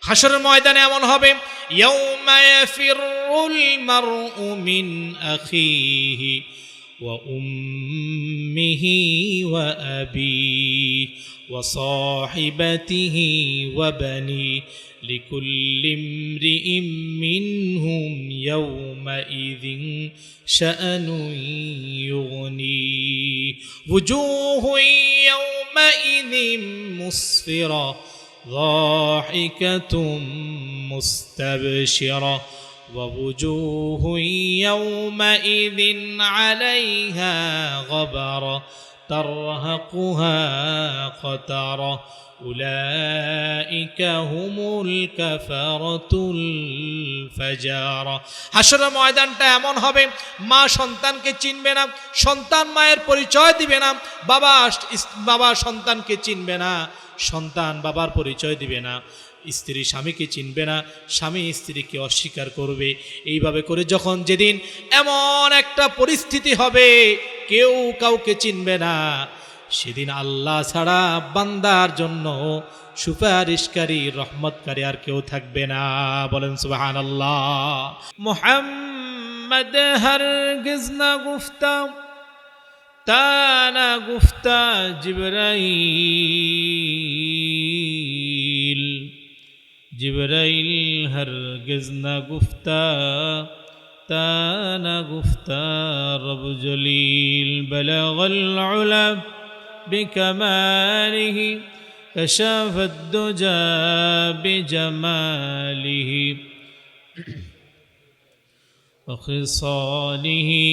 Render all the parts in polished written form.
হাসরের ময়দানে এমন হবে, ইয়াউমা ইয়াফিরুল মারউ মিন আখিহি ওয়া উম্মিহি ওয়া আবিহি ওয়া সাহিবাতিহি ওয়া বানিহি লিকুল্লি ইমরিইম মিনহুম ইয়াউমাইযিন শাআনুন ইউগনি ওয়ুজুহু ইয়াউমাইযিন মুসফিরা ضاحكة مستبشرة ووجوه يومئذ عليها غبرة ترهقها قترة أولئك هم الكفرة الفجرة হাসরের ময়দানটা এমন হবে, মা সন্তানকে চিনবে না, সন্তান মায়ের পরিচয় দিবে না, বাবা সন্তানকে চিনবে না, সন্তান বাবার পরিচয় দিবে না, স্ত্রী স্বামীকে চিনবে না, স্বামী স্ত্রীকে অস্বীকার করবে। এইভাবে করে যখন যেদিন এমন একটা পরিস্থিতি হবে কেউ কাউকে চিনবে না, সেদিন আল্লাহ ছাড়া বান্দার জন্য সুপারিশকারী রহমতকারী আর কেউ থাকবে না। বলেন সুবহানাল্লাহ। মুহাম্মদ হরগিজ না গুফতা তানা গুফতা জিবরাইল হরগিজ না গুফতা তানা গুফতা রব জলিল বলগল উলা বিকমালিহি কশাফাদ দুজা বিজমালিহি ওয়া খিসালিহি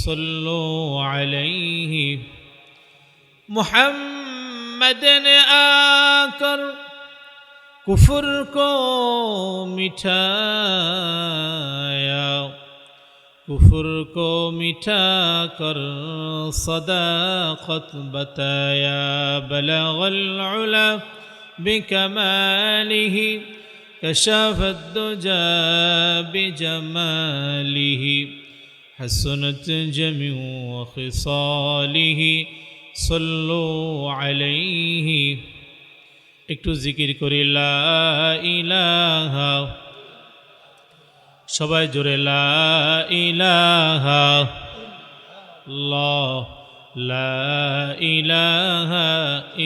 صلوا عليه محمد نے آکر کفر کو مٹھایا، کفر کو مٹھا کر صداقت بتایا، بلغ العلا بکمالہ کشف الدجى بجماله حسنت جميع خصاله صلوا عليه। একটু জিকির করি লা ইলাহা, সবাই জোরে লা ইলাহা ইল্লাল্লাহ, লা ইলাহা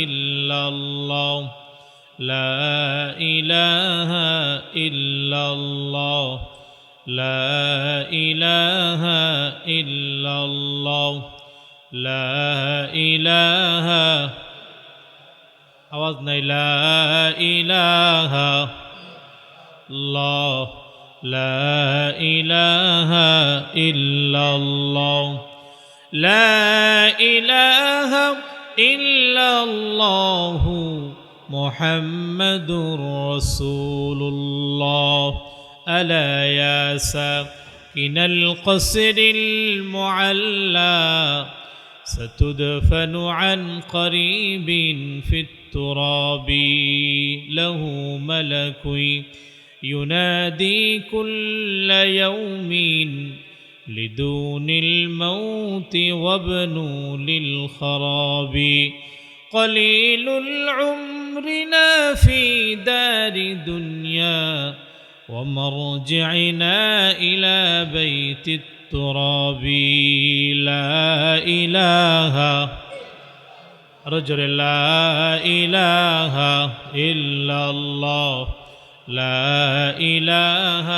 ইল্লাল্লাহ, লা ইলাহা ইল্লাল্লাহ, লা ইলাহা ইল্লাল্লাহ, লা ইলাহা, আওয়াজ নাই, লা ইলাহা ইল্লাল্লাহ, লা ইলাহা ইল্লাল্লাহ, লা ইলাহা ইল্লাল্লাহ মুহাম্মাদুর রাসূলুল্লাহ। ألا يا ساكن القصر المعلى ستدفن عن قريب في التراب، له ملك ينادي كل يوم لدون الموت وابنوا للخراب، قليل العمرنا في دار دنيا ومرجعنا إلى بيت التراب، لا إله رجل لا إله إلا الله، لا إله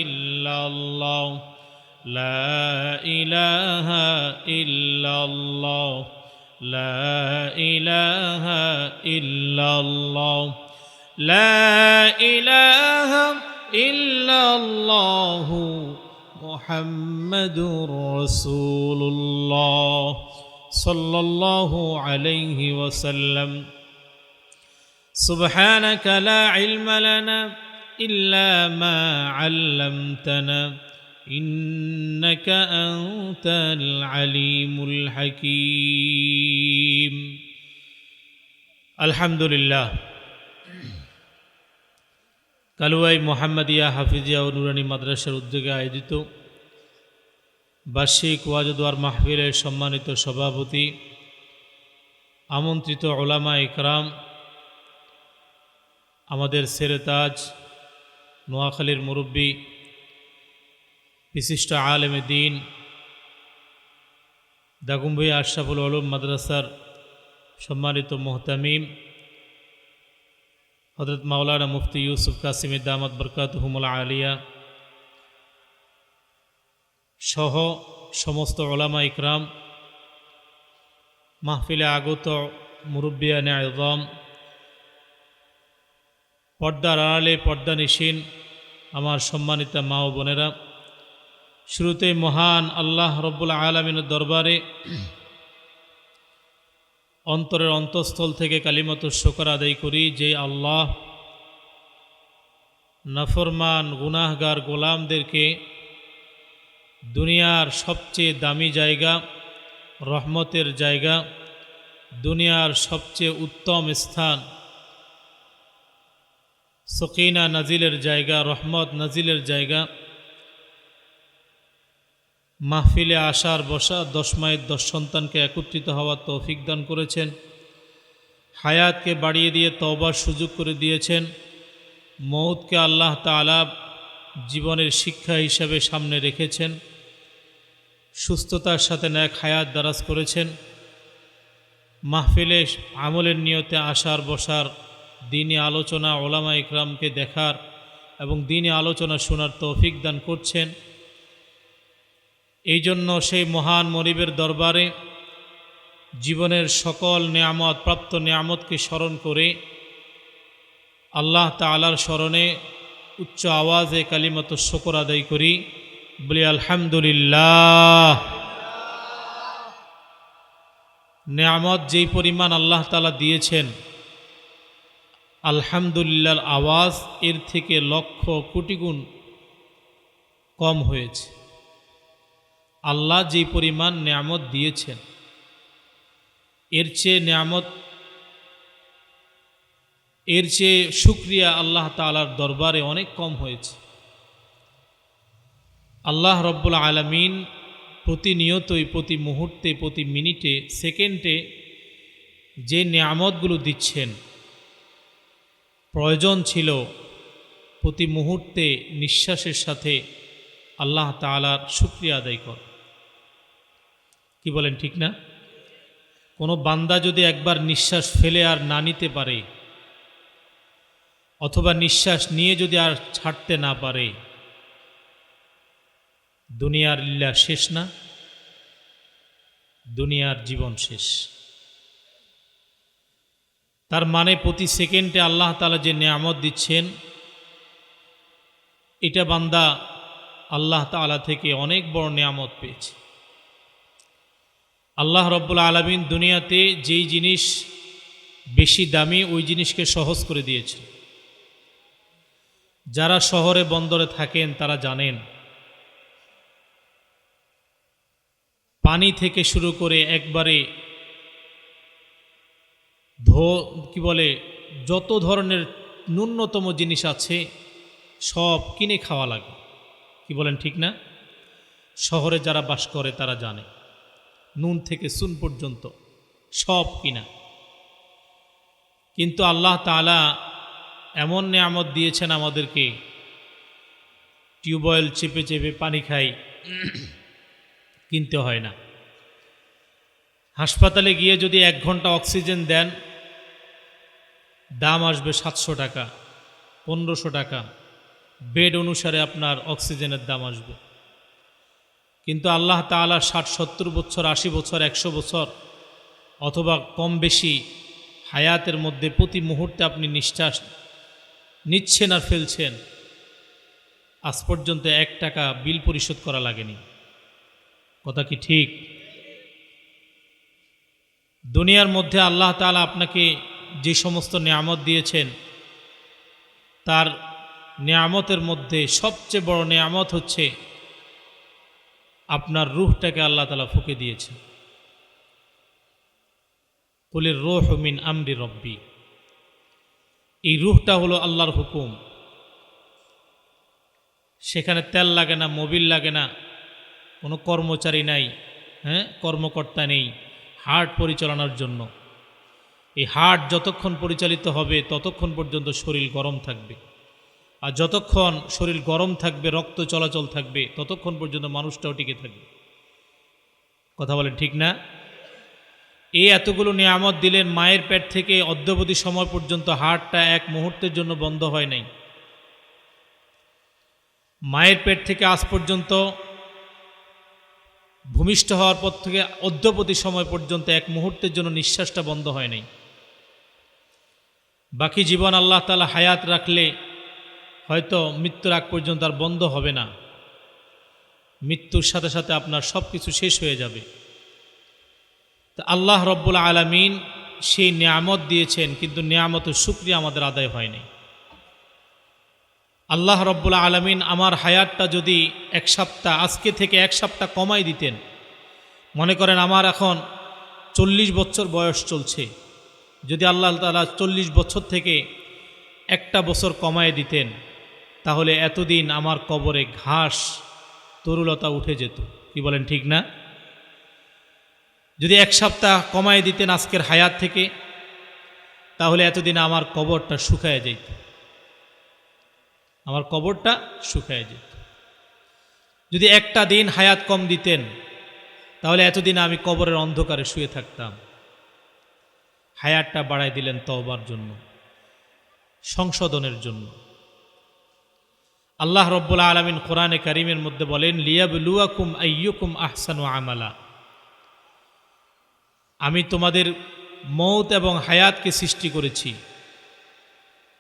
إلا الله، لا إله إلا الله، لا إله إلا الله، لا إله إلا الله محمد رسول الله صلى الله عليه وسلم। سبحانك لا علم لنا إلا ما علمتنا إنك أنت العليم الحكيم। الحمد لله। কালুয়াই মোহাম্মদিয়া হাফিজিয়া ও নুরানি মাদ্রাসার উদ্যোগে আয়োজিত বার্ষিক ওয়াজ ও দোয়ার মাহফিলের সম্মানিত সভাপতি, আমন্ত্রিত উলামা ইকরাম, আমাদের সেরেতাজ নোয়াখালীর মুরব্বী বিশিষ্ট আলেমে দ্বীন দাগনভূঞা আশরাফুল উলুম মাদ্রাসার সম্মানিত মুহতামিম হযরত মাওলানা মুফতি ইউসুফ কাসিমি দামাত বরকাতুহুমুল আলিয়া সহ সমস্ত উলামা ইকরাম, মাহফিলে আগত মুরব্বিয়ানে আযম, পর্দার আড়ালে পর্দানিশীন আমার সম্মানিত মা ও বোনেরা, শুরুতে মহান আল্লাহ রব্বুল আলামিনের দরবারে অন্তরের অন্তঃস্থল থেকে কালিমাতুশ শুকর আদায় করি যে আল্লাহ নাফরমান গুনাহগার গোলামদেরকে দুনিয়ার সবচেয়ে দামি জায়গা, রহমতের জায়গা, দুনিয়ার সবচেয়ে উত্তম স্থান, সকিনা নাজিলের জায়গা, রহমত নাজিলের জায়গা, মাহফিলে আসার বসা 10 মায়ের 10 সন্তানকে একত্রিত হওয়ার তৌফিক দান করেছেন, হায়াতকে বাড়িয়ে দিয়ে তওবার সুযোগ করে দিয়েছেন, মউতকে আল্লাহ তাআলা জীবনের শিক্ষা হিসাবে সামনে রেখেছেন, সুস্থতার সাথে নেক হায়াত দারাজ করেছেন, মাহফিলে আমলের নিয়তে আসার বসার, দ্বীনি আলোচনা ওলামা ইকরামকে দেখার এবং দ্বীনি আলোচনা শোনার তৌফিক দান করছেন। এই জন্য সেই মহান মনিবের দরবারে জীবনের সকল নেয়ামত, প্রাপ্ত নেয়ামতকে স্মরণ করে আল্লাহ তাআলার স্মরণে উচ্চ আওয়াজে কালিমাতুশ শুকর আদায় করি, বলি আলহামদুলিল্লাহ। নেয়ামত যেই পরিমাণ আল্লাহ তাআলা দিয়েছেন, আলহামদুলিল্লাহর আওয়াজ এর থেকে লক্ষ কোটি গুণ কম হয়েছে। আল্লাহ যেই পরিমাণ নেয়ামত দিয়েছেন, এর চেয়ে শুকরিয়া আল্লাহ তাআলার দরবারে অনেক কম হয়েছে। আল্লাহ রব্বুল আলামিন প্রতিনিয়তই, প্রতি মুহূর্তে, প্রতি মিনিটে, সেকেন্ডে যে নেয়ামতগুলো দিচ্ছেন, প্রয়োজন ছিল প্রতি মুহূর্তে নিঃশ্বাসের সাথে আল্লাহ তাআলার শুকরিয়া আদায় কর। কি বলেন, ঠিক না? কোনো বান্দা যদি একবার নিঃশ্বাস ফেলে আর না নিতে পারে, অথবা নিঃশ্বাস নিয়ে যদি আর ছাড়তে না পারে, দুনিয়ার লীলা শেষ না? দুনিয়ার জীবন শেষ। তার মানে প্রতি সেকেন্ডে আল্লাহ তাআলা যে নেয়ামত দিচ্ছেন, এটা বান্দা আল্লাহ তাআলা থেকে অনেক বড় নেয়ামত পেয়েছে। আল্লাহ রব্বুল আলামিন দুনিয়াতে যেই জিনিস বেশি দামি, ওই জিনিসকে সহজ করে দিয়েছে। যারা শহরে বন্দরে থাকেন তারা জানেন, পানি থেকে শুরু করে একবারে যত ধরনের ন্যূনতম জিনিস আছে সব কিনে খাওয়া লাগে। কি বলেন, ঠিক না? শহরে যারা বাস করে তারা জানে, নুন থেকে চুন পর্যন্ত সব কিনা। কিন্তু আল্লাহ তাআলা এমন নেয়ামত দিয়েছেন আমাদেরকে, টিউবওয়েল চেপে চেপে পানি খাই, কিনতে হয় না। হাসপাতালে গিয়ে যদি 1 ঘন্টা অক্সিজেন দেন, দাম আসবে 700 টাকা, 1500 টাকা, বেড অনুসারে আপনার অক্সিজেনের দাম আসবে। কিন্তু আল্লাহ তাআলা 60-70 বছর, 80 বছর, 100 বছর অথবা কম বেশি হায়াতের মধ্যে প্রতি মুহূর্তে আপনি নিঃশ্বাস নিচ্ছেন আর ফেলছেন, আজ পর্যন্ত 1 টাকা বিল পরিশোধ করা লাগেনি। কথা কি ঠিক? দুনিয়ার মধ্যে আল্লাহ তাআলা আপনাকে যে সমস্ত নেয়ামত দিয়েছেন, তার নেয়ামতের মধ্যে সবচেয়ে বড় নেয়ামত হচ্ছে আপনার রূহটাকে আল্লাহ তাআলা ফুঁকে দিয়েছেন। কুলির রূহু মিন আমরি রব্বি, এই রূহটা হলো আল্লাহর হুকুম। সেখানে তেল লাগে না, মোবিল লাগে না, কোনো কর্মচারী নাই, কর্মকর্তা নেই হার্ট পরিচালনার জন্য। এই হার্ট যতক্ষণ পরিচালিত হবে ততক্ষণ পর্যন্ত শরীর গরম থাকবে, আর যতক্ষণ শরীর গরম থাকবে, রক্ত চলাচল থাকবে, ততক্ষণ পর্যন্ত মানুষটাও টিকে থাকবে। কথা বলেন ঠিক না? এই এতগুলো নিয়ামত দিলেন, মায়ের পেট থেকে অদ্যাবধি সময় পর্যন্ত হার্টটা এক মুহূর্তের জন্য বন্ধ হয় নাই। মায়ের পেট থেকে আজ পর্যন্ত ভূমিষ্ঠ হওয়ার পর থেকে অদ্যাবধি সময় পর্যন্ত এক মুহূর্তের জন্য নিঃশ্বাসটা বন্ধ হয় নাই। বাকি জীবন আল্লাহ তাআলা হায়াত রাখলে হয়তো মৃত্যুর আগ পর্যন্ত আর বন্ধ হবে না। মৃত্যুর সাথে সাথে আপনার সব কিছু শেষ হয়ে যাবে। তা আল্লাহ রব্বুল আলামিন সেই নিয়ামত দিয়েছেন, কিন্তু নিয়ামতের শুকরিয়া আমাদের আদায় হয়নি। আল্লাহ রব্বুল আলামিন আমার হায়াতটা যদি এক সপ্তাহ, আজকে থেকে এক সপ্তাহ কমাই দিতেন, মনে করেন আমার এখন 40 বছর বয়স চলছে, যদি আল্লাহ তাআলা 40 বছর থেকে একটা বছর কমায় দিতেন, তাহলে এতদিন আমার কবরে ঘাস তরুলতা উঠে যেত। কি বলেন ঠিক না? যদি এক সপ্তাহ কমায় দিতেন আজকের হায়াত থেকে, তাহলে এতদিন আমার কবরটা শুকায় যেত, আমার কবরটা শুকায় যেত। যদি একটা দিন হায়াত কম দিতেন, তাহলে এতদিন আমি কবরের অন্ধকারে শুয়ে থাকতাম। হায়াতটা বাড়াই দিলেন তওবার জন্য, সংশোধনের জন্য। আল্লাহ রব্বুল আলামিন কোরআনে কারীমের মধ্যে বলেন, লিয়াবলুয়াকুম আইয়ুকুম আহসানু আমালা। আমি তোমাদের মৌত এবং হায়াতকে সৃষ্টি করেছি।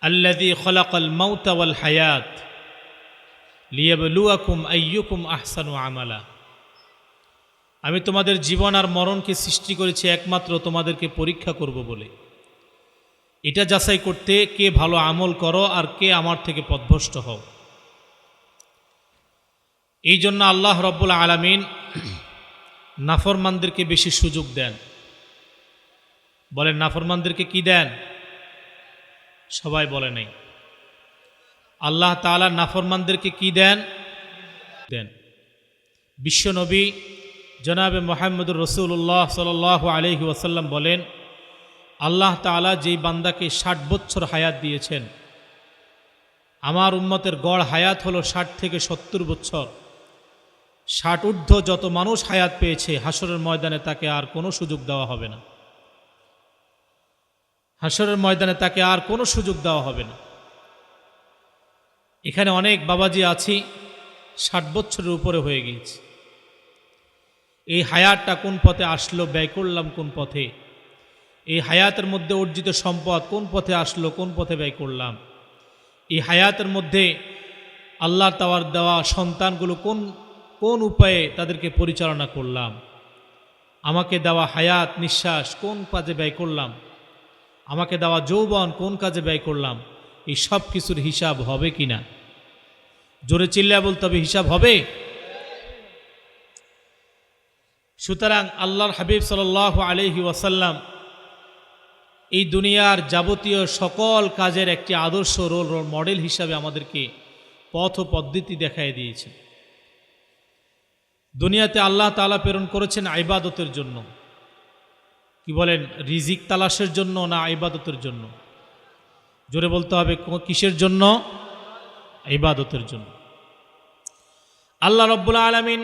আল্লাযী খলাকাল মাউতা ওয়াল হায়াত লিয়াবলুয়াকুম আইয়ুকুম আহসানু আমালা। আমি তোমাদের জীবন আর মরণকে সৃষ্টি করেছি একমাত্র তোমাদেরকে পরীক্ষা করব বলে, এটা যাচাই করতে কে ভালো আমল করো আর কে আমার থেকে পথভ্রষ্ট হও। এই জন্য আল্লাহ রব্বুল আলামিন নাফরমানদেরকে বেশি সুযোগ দেন। বলেন নাফরমানদেরকে কি দেন? সবাই বলে নাই। আল্লাহ তাআলা নাফরমানদেরকে কি দেন? বিশ্বনবী জনাবে মুহাম্মদুর রাসূলুল্লাহ সাল্লাল্লাহু আলাইহি ওয়াসাল্লাম বলেন, আল্লাহ তাআলা যেই বান্দাকে 60 বছর হায়াত দিয়েছেন, আমার উম্মতের গড় হায়াত হলো 60 থেকে 70 বছর। 60 ঊর্ধ্ব যত মানুষ হায়াত পেয়েছে, হাসরের ময়দানে তাকে আর কোনো সুযোগ দেওয়া হবে না। হাসরের ময়দানে তাকে আর কোনো সুযোগ দেওয়া হবে না। এখানে অনেক বাবাজি আছি 60 বছরের উপরে হয়ে গিয়েছে। এই হায়াতটা কোন পথে আসলো, ব্যয় করলাম কোন পথে? এই হায়াতের মধ্যে অর্জিত সম্পদ কোন পথে আসলো, কোন পথে ব্যয় করলাম? এই হায়াতের মধ্যে আল্লাহ তাআলার দেওয়া সন্তানগুলো কোন কোন উপায়ে তাদেরকে পরিচালনা করলাম? আমাকে দেওয়া হায়াত, নিঃশ্বাস কোন কাজে ব্যয় করলাম? আমাকে দেওয়া যৌবন কোন কাজে ব্যয় করলাম? এই সব কিছুর হিসাব হবে কি না? জোরে চিল্লায়া বলতে হবে, হিসাব হবে। সুতরাং আল্লাহর হাবিব সাল্লাল্লাহু আলাইহি ওয়াসাল্লাম এই দুনিয়ার যাবতীয় সকল কাজের একটি আদর্শ রোল মডেল হিসাবে আমাদেরকে পথ ও পদ্ধতি দেখায় দিয়েছেন। দুনিয়াতে আল্লাহ তাআলা প্রেরণ করেছেন ইবাদতের জন্য। কি বলেন? রিজিক তালাশের জন্য না ইবাদতের জন্য? জোরে বলতে হবে, কিসের জন্য? ইবাদতের জন্য। আল্লাহ রাব্বুল আলামিন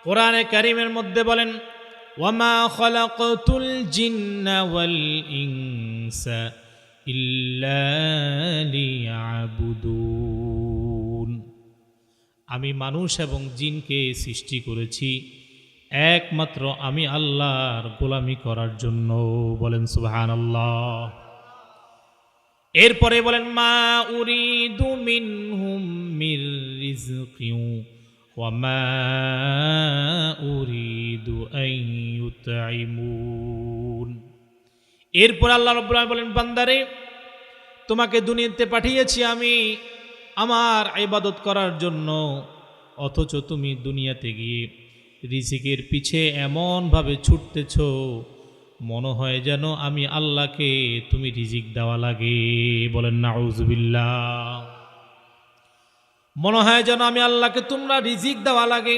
কোরআনে কারীমের মধ্যে বলেন, ওয়ামা খালাকতুল জিন্না ওয়াল ইনসা ইল্লা লিয়াবুদুন। আমি মানুষ এবং জিনকে সৃষ্টি করেছি একমাত্র আমি আল্লাহর গোলামি করার জন্য। বলেন সুবহানাল্লাহ। এরপরে বলেন, মা উরিদু মিনহুম মির রিজকিন ওয়া মা উরিদু আন ইউতঈমুন। এরপর আল্লাহ রাব্বুল আলামিন বলেন, বান্দারে তোমাকে দুনিয়াতে পাঠিয়েছি আমি আমার ইবাদত করার জন্য, অথচ তুমি দুনিয়াতে গিয়ে রিজিকের পিছে এমনভাবে ছুটতেছ মনে হয় যেন আমি আল্লাহকে তুমি রিজিক দেওয়া লাগে। বলেন নাউযুবিল্লাহ। মনে হয় যেন আমি আল্লাহকে তোমরা রিজিক দেওয়া লাগে।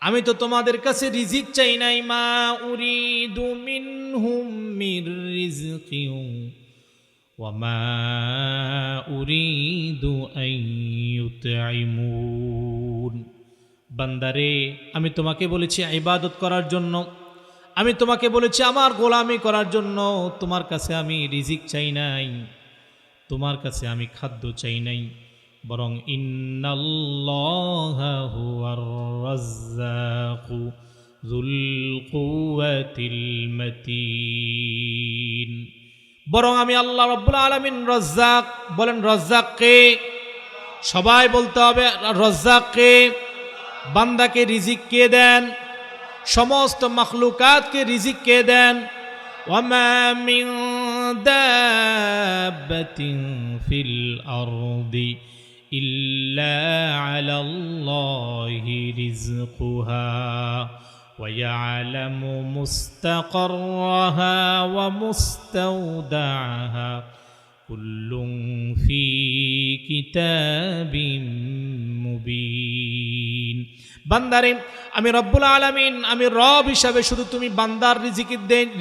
আমি তো তোমাদের কাছে রিজিক চাই নাই, মা উরিদু মিনহুম মির রিজকিন ওয়া মা উরিদু আন ইউতঈমুন। বান্দারে, আমি তোমাকে বলেছি ইবাদত করার জন্য, আমি তোমাকে বলেছি আমার গোলামি করার জন্য। তোমার কাছে আমি রিজিক চাই নাই, তোমার কাছে আমি খাদ্য চাই নাই, বরং ইন্নাল্লাহা হুয়ার রাজ্জাকু যুল কুওয়াতিল মাতিন। বরং আমি আল্লাহ রাব্বুল আলামিন রাজ্জাক। বলেন রাজ্জাক কে? সবাই বলতে হবে রাজ্জাক কে। বান্দাকে রিজিক কে দেন? সমস্ত মখলুকাতকে রিজিক কে দেন? ওয়ামা মিন দাব্বাতিন ফিল আরদি ইল্লা আলাল্লাহি রিজকুহা ওয়া ইয়ালামু মুস্তাকাররাহা ওয়া মুস্তাওদাআহা কুল্লুন ফি কিতাবিম মুবিন। বান্দারে, আমি রব্বুল আলামিন, আমি রব হিসাবে শুধু তুমি বান্দার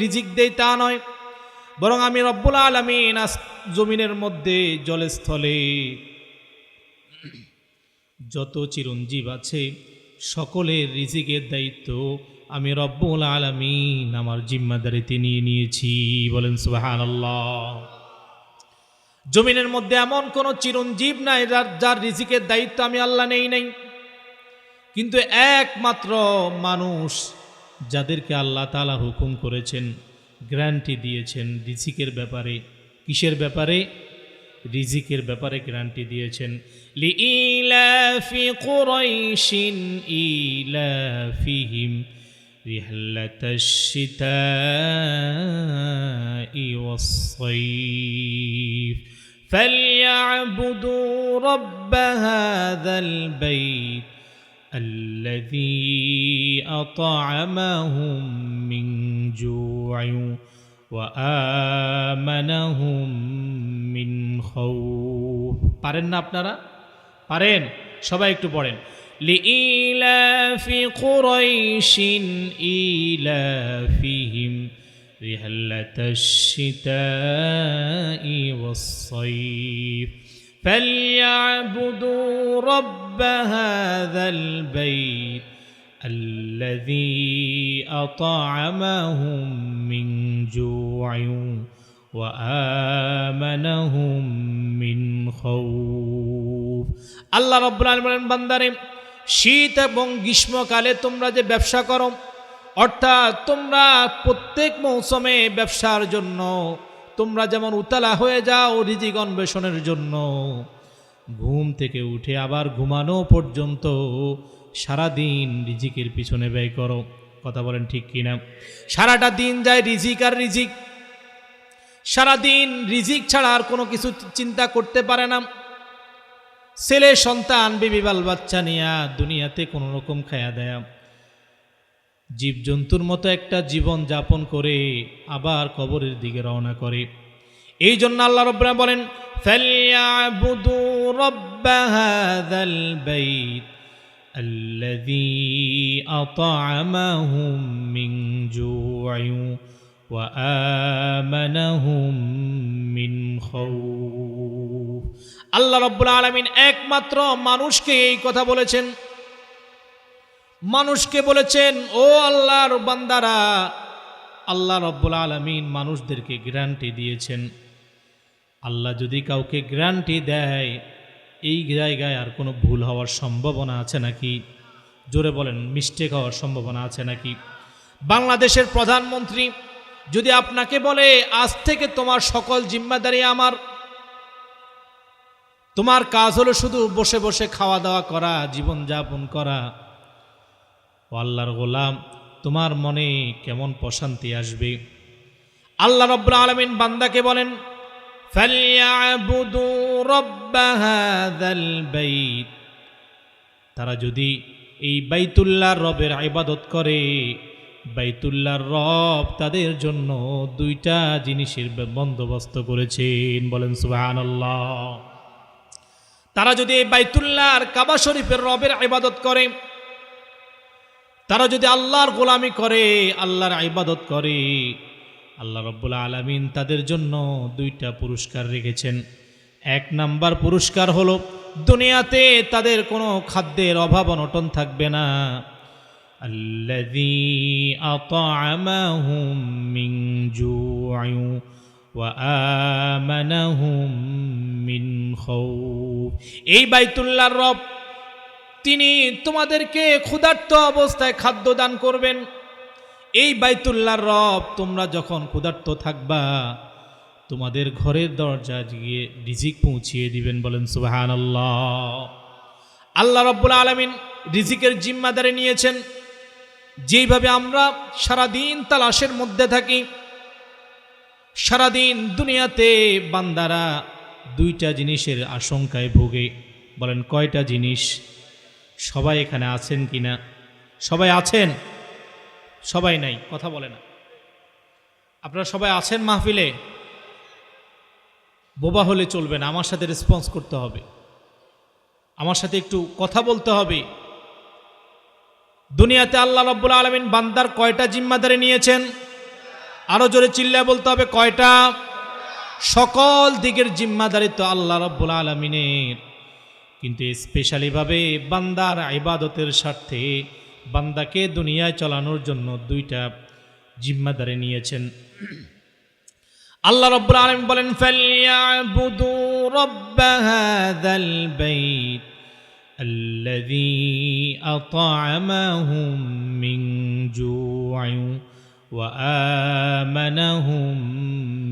রিজিক দেই তা নয়, বরং আমি রব্বুল আলামিন জমিনের মধ্যে জলে স্থলে যত চিরঞ্জীব আছে সকলের রিজিকের দায়িত্ব আমি রব্বুল আলামিন আমার জিম্মাদারিতে নিয়ে নিয়েছি। বলেন সুবহানাল্লাহ। জমিনের মধ্যে এমন কোন চিরঞ্জীব নাই যার রিজিকের দায়িত্ব আমি আল্লাহ নেই নাই। কিন্তু একমাত্র মানুষ যাদেরকে আল্লাহ তাআলা হুকুম করেছেন, গ্যারান্টি দিয়েছেন রিজিকের ব্যাপারে। কিসের ব্যাপারে? রিজিকের ব্যাপারে গ্যারান্টি দিয়েছেন। লিইলাফি কুরাইশিন ইলাফিহিম রিহলাতাশ শিতাই ওয়াস সাইফ ফালইয়াবুদু রাব্ব হাযাল বাইত الذي أطعمهم من جوع وآمنهم من خوف। পারেন না আপনারা? পারেন? সবাই একটু পড়েন। লিইলাফি কুরাইশিন ইলাফিহিম রিহলাতাশ শিতাই ওয়াস সাইফ فليعبدوا رب هذا البيت الذي أطعمهم من جوع وآمنهم من خوف। আল্লাহ রাব্বুল আলামিন বলেন, বান্দারে, শীত এবং গ্রীষ্মকালে তোমরা যে ব্যবসা করো, অর্থাৎ তোমরা প্রত্যেক মৌসুমে ব্যবসার জন্য তোমরা যেমন উতলা হয়ে যাও রিজিক অন্বেষণের জন্য, ঘুম থেকে উঠে আবার ঘুমানো পর্যন্ত সারাদিন রিজিকের পিছনে ব্যয় করো। কথা বলেন ঠিক কিনা? সারাটা দিন যায় রিজিক আর রিজিক। সারাদিন রিজিক ছাড়া আর কোনো কিছু চিন্তা করতে পারে না। ছেলে সন্তান বিবি বাল বাচ্চা নিয়া দুনিয়াতে কোনো রকম খায়া দেয়া, জীবজন্তুর মতো একটা জীবন যাপন করে আবার কবরের দিকে রওনা করে। এই জন্য আল্লাহ রাব্বুল আলামিন বলেন, ফালইয়াবুদু রাব্ব হাযাল বাইত আল্লাযী আত'আমাহুম মিন জু'ইন ওয়া আমানাহুম মিন খাউফ। আল্লাহ রাব্বুল আলামিন একমাত্র মানুষকে এই কথা বলেছেন। মানুষকে বলেছেন, ও আল্লাহর বান্দারা, আল্লাহ রাব্বুল আলামিন মানুষদেরকে গ্যারান্টি দিয়েছেন। আল্লাহ যদি কাউকে গ্যারান্টি দেয়, এই জায়গায় আর কোনো ভুল হওয়ার সম্ভাবনা আছে নাকি? জোরে বলেন, মিস্টেক হওয়ার সম্ভাবনা আছে নাকি? বাংলাদেশের প্রধানমন্ত্রী যদি আপনাকে বলে, আজ থেকে তোমার সকল জিম্মাদারি আমার, তোমার কাজ হলো শুধু বসে বসে খাওয়া দাওয়া করা, জীবন যাপন করা, ও আল্লাহর গোলাম, তোমার মনে কেমন প্রশান্তি আসবে? আল্লাহ রাব্বুল আলামিন বান্দাকে বলেন, ফালইয়াবুদু রাব্ব হাযাল বাইত। তারা যদি এই বাইতুল্লাহর রবের ইবাদত করে, বাইতুল্লাহর রব তাদের জন্য দুইটা জিনিসের বন্দোবস্ত করেছেন। বলেন সুবহানাল্লাহ। তারা যদি এই বাইতুল্লাহর কাবা শরীফের রবের ইবাদত করে, তারা যদি আল্লাহর গোলামি করে, আল্লাহর ইবাদত করে, আল্লাহ রাব্বুল আলামিন তাদের জন্য দুইটা পুরস্কার রেখেছেন। এক নাম্বার পুরস্কার হলো দুনিয়াতে তাদের কোনো খাদ্যের অভাব অনটন থাকবে না। আল্লাযী আত'আমাহুম মিন জু'ইন ওয়া আমানাহুম মিন খাউফ। এই বাইতুল্লাহর রব তিনি তোমাদেরকে ক্ষুধার্ত অবস্থায় খাদ্য দান করবেন। এই বাইতুল্লাহর রব তোমরা যখন ক্ষুধার্ত থাকবা তোমাদের ঘরের দরজা গিয়ে রিজিক পৌঁছিয়ে দিবেন। বলেন সুবহানাল্লাহ। আল্লাহ রাব্বুল আলামিন রিজিকের জিম্মাদারি নিয়েছেন। যেইভাবে আমরা সারাদিন তালাশের মধ্যে থাকি, সারাদিন দুনিয়াতে বান্দারা দুইটা জিনিসের আশঙ্কায় ভোগে। বলেন কয়টা জিনিস? সবাই এখানে আছেন কিনা? সবাই আছেন? সবাই নাই, কথা বলে না। আপনারা সবাই আছেন মাহফিলে? বোবা হলে চলবে না, আমার সাথে রেসপন্স করতে হবে, আমার সাথে একটু কথা বলতে হবে। দুনিয়াতে আল্লাহ রাব্বুল আলামিন বান্দার কয়টা জিম্মাদারি নিয়েছেন? আরো জোরে চিল্লায় বলতে হবে, কয়টা? সকল দিকের জিম্মাদারি তো আল্লাহ রাব্বুল আলামিনের, কিন্তু স্পেশালি ভাবে বান্দার ইবাদতের স্বার্থে বান্দাকে দুনিয়ায় চালানোর জন্য দুইটা জিম্মাদারি নিয়েছেন। আল্লাহ রাব্বুল আলামিন বলেন, ফালইয়াবুদু রাব্ব হাযাল বাইত আল্লাযী আত'আমাহুম মিন জু'ইন ওয়া আমানাহুম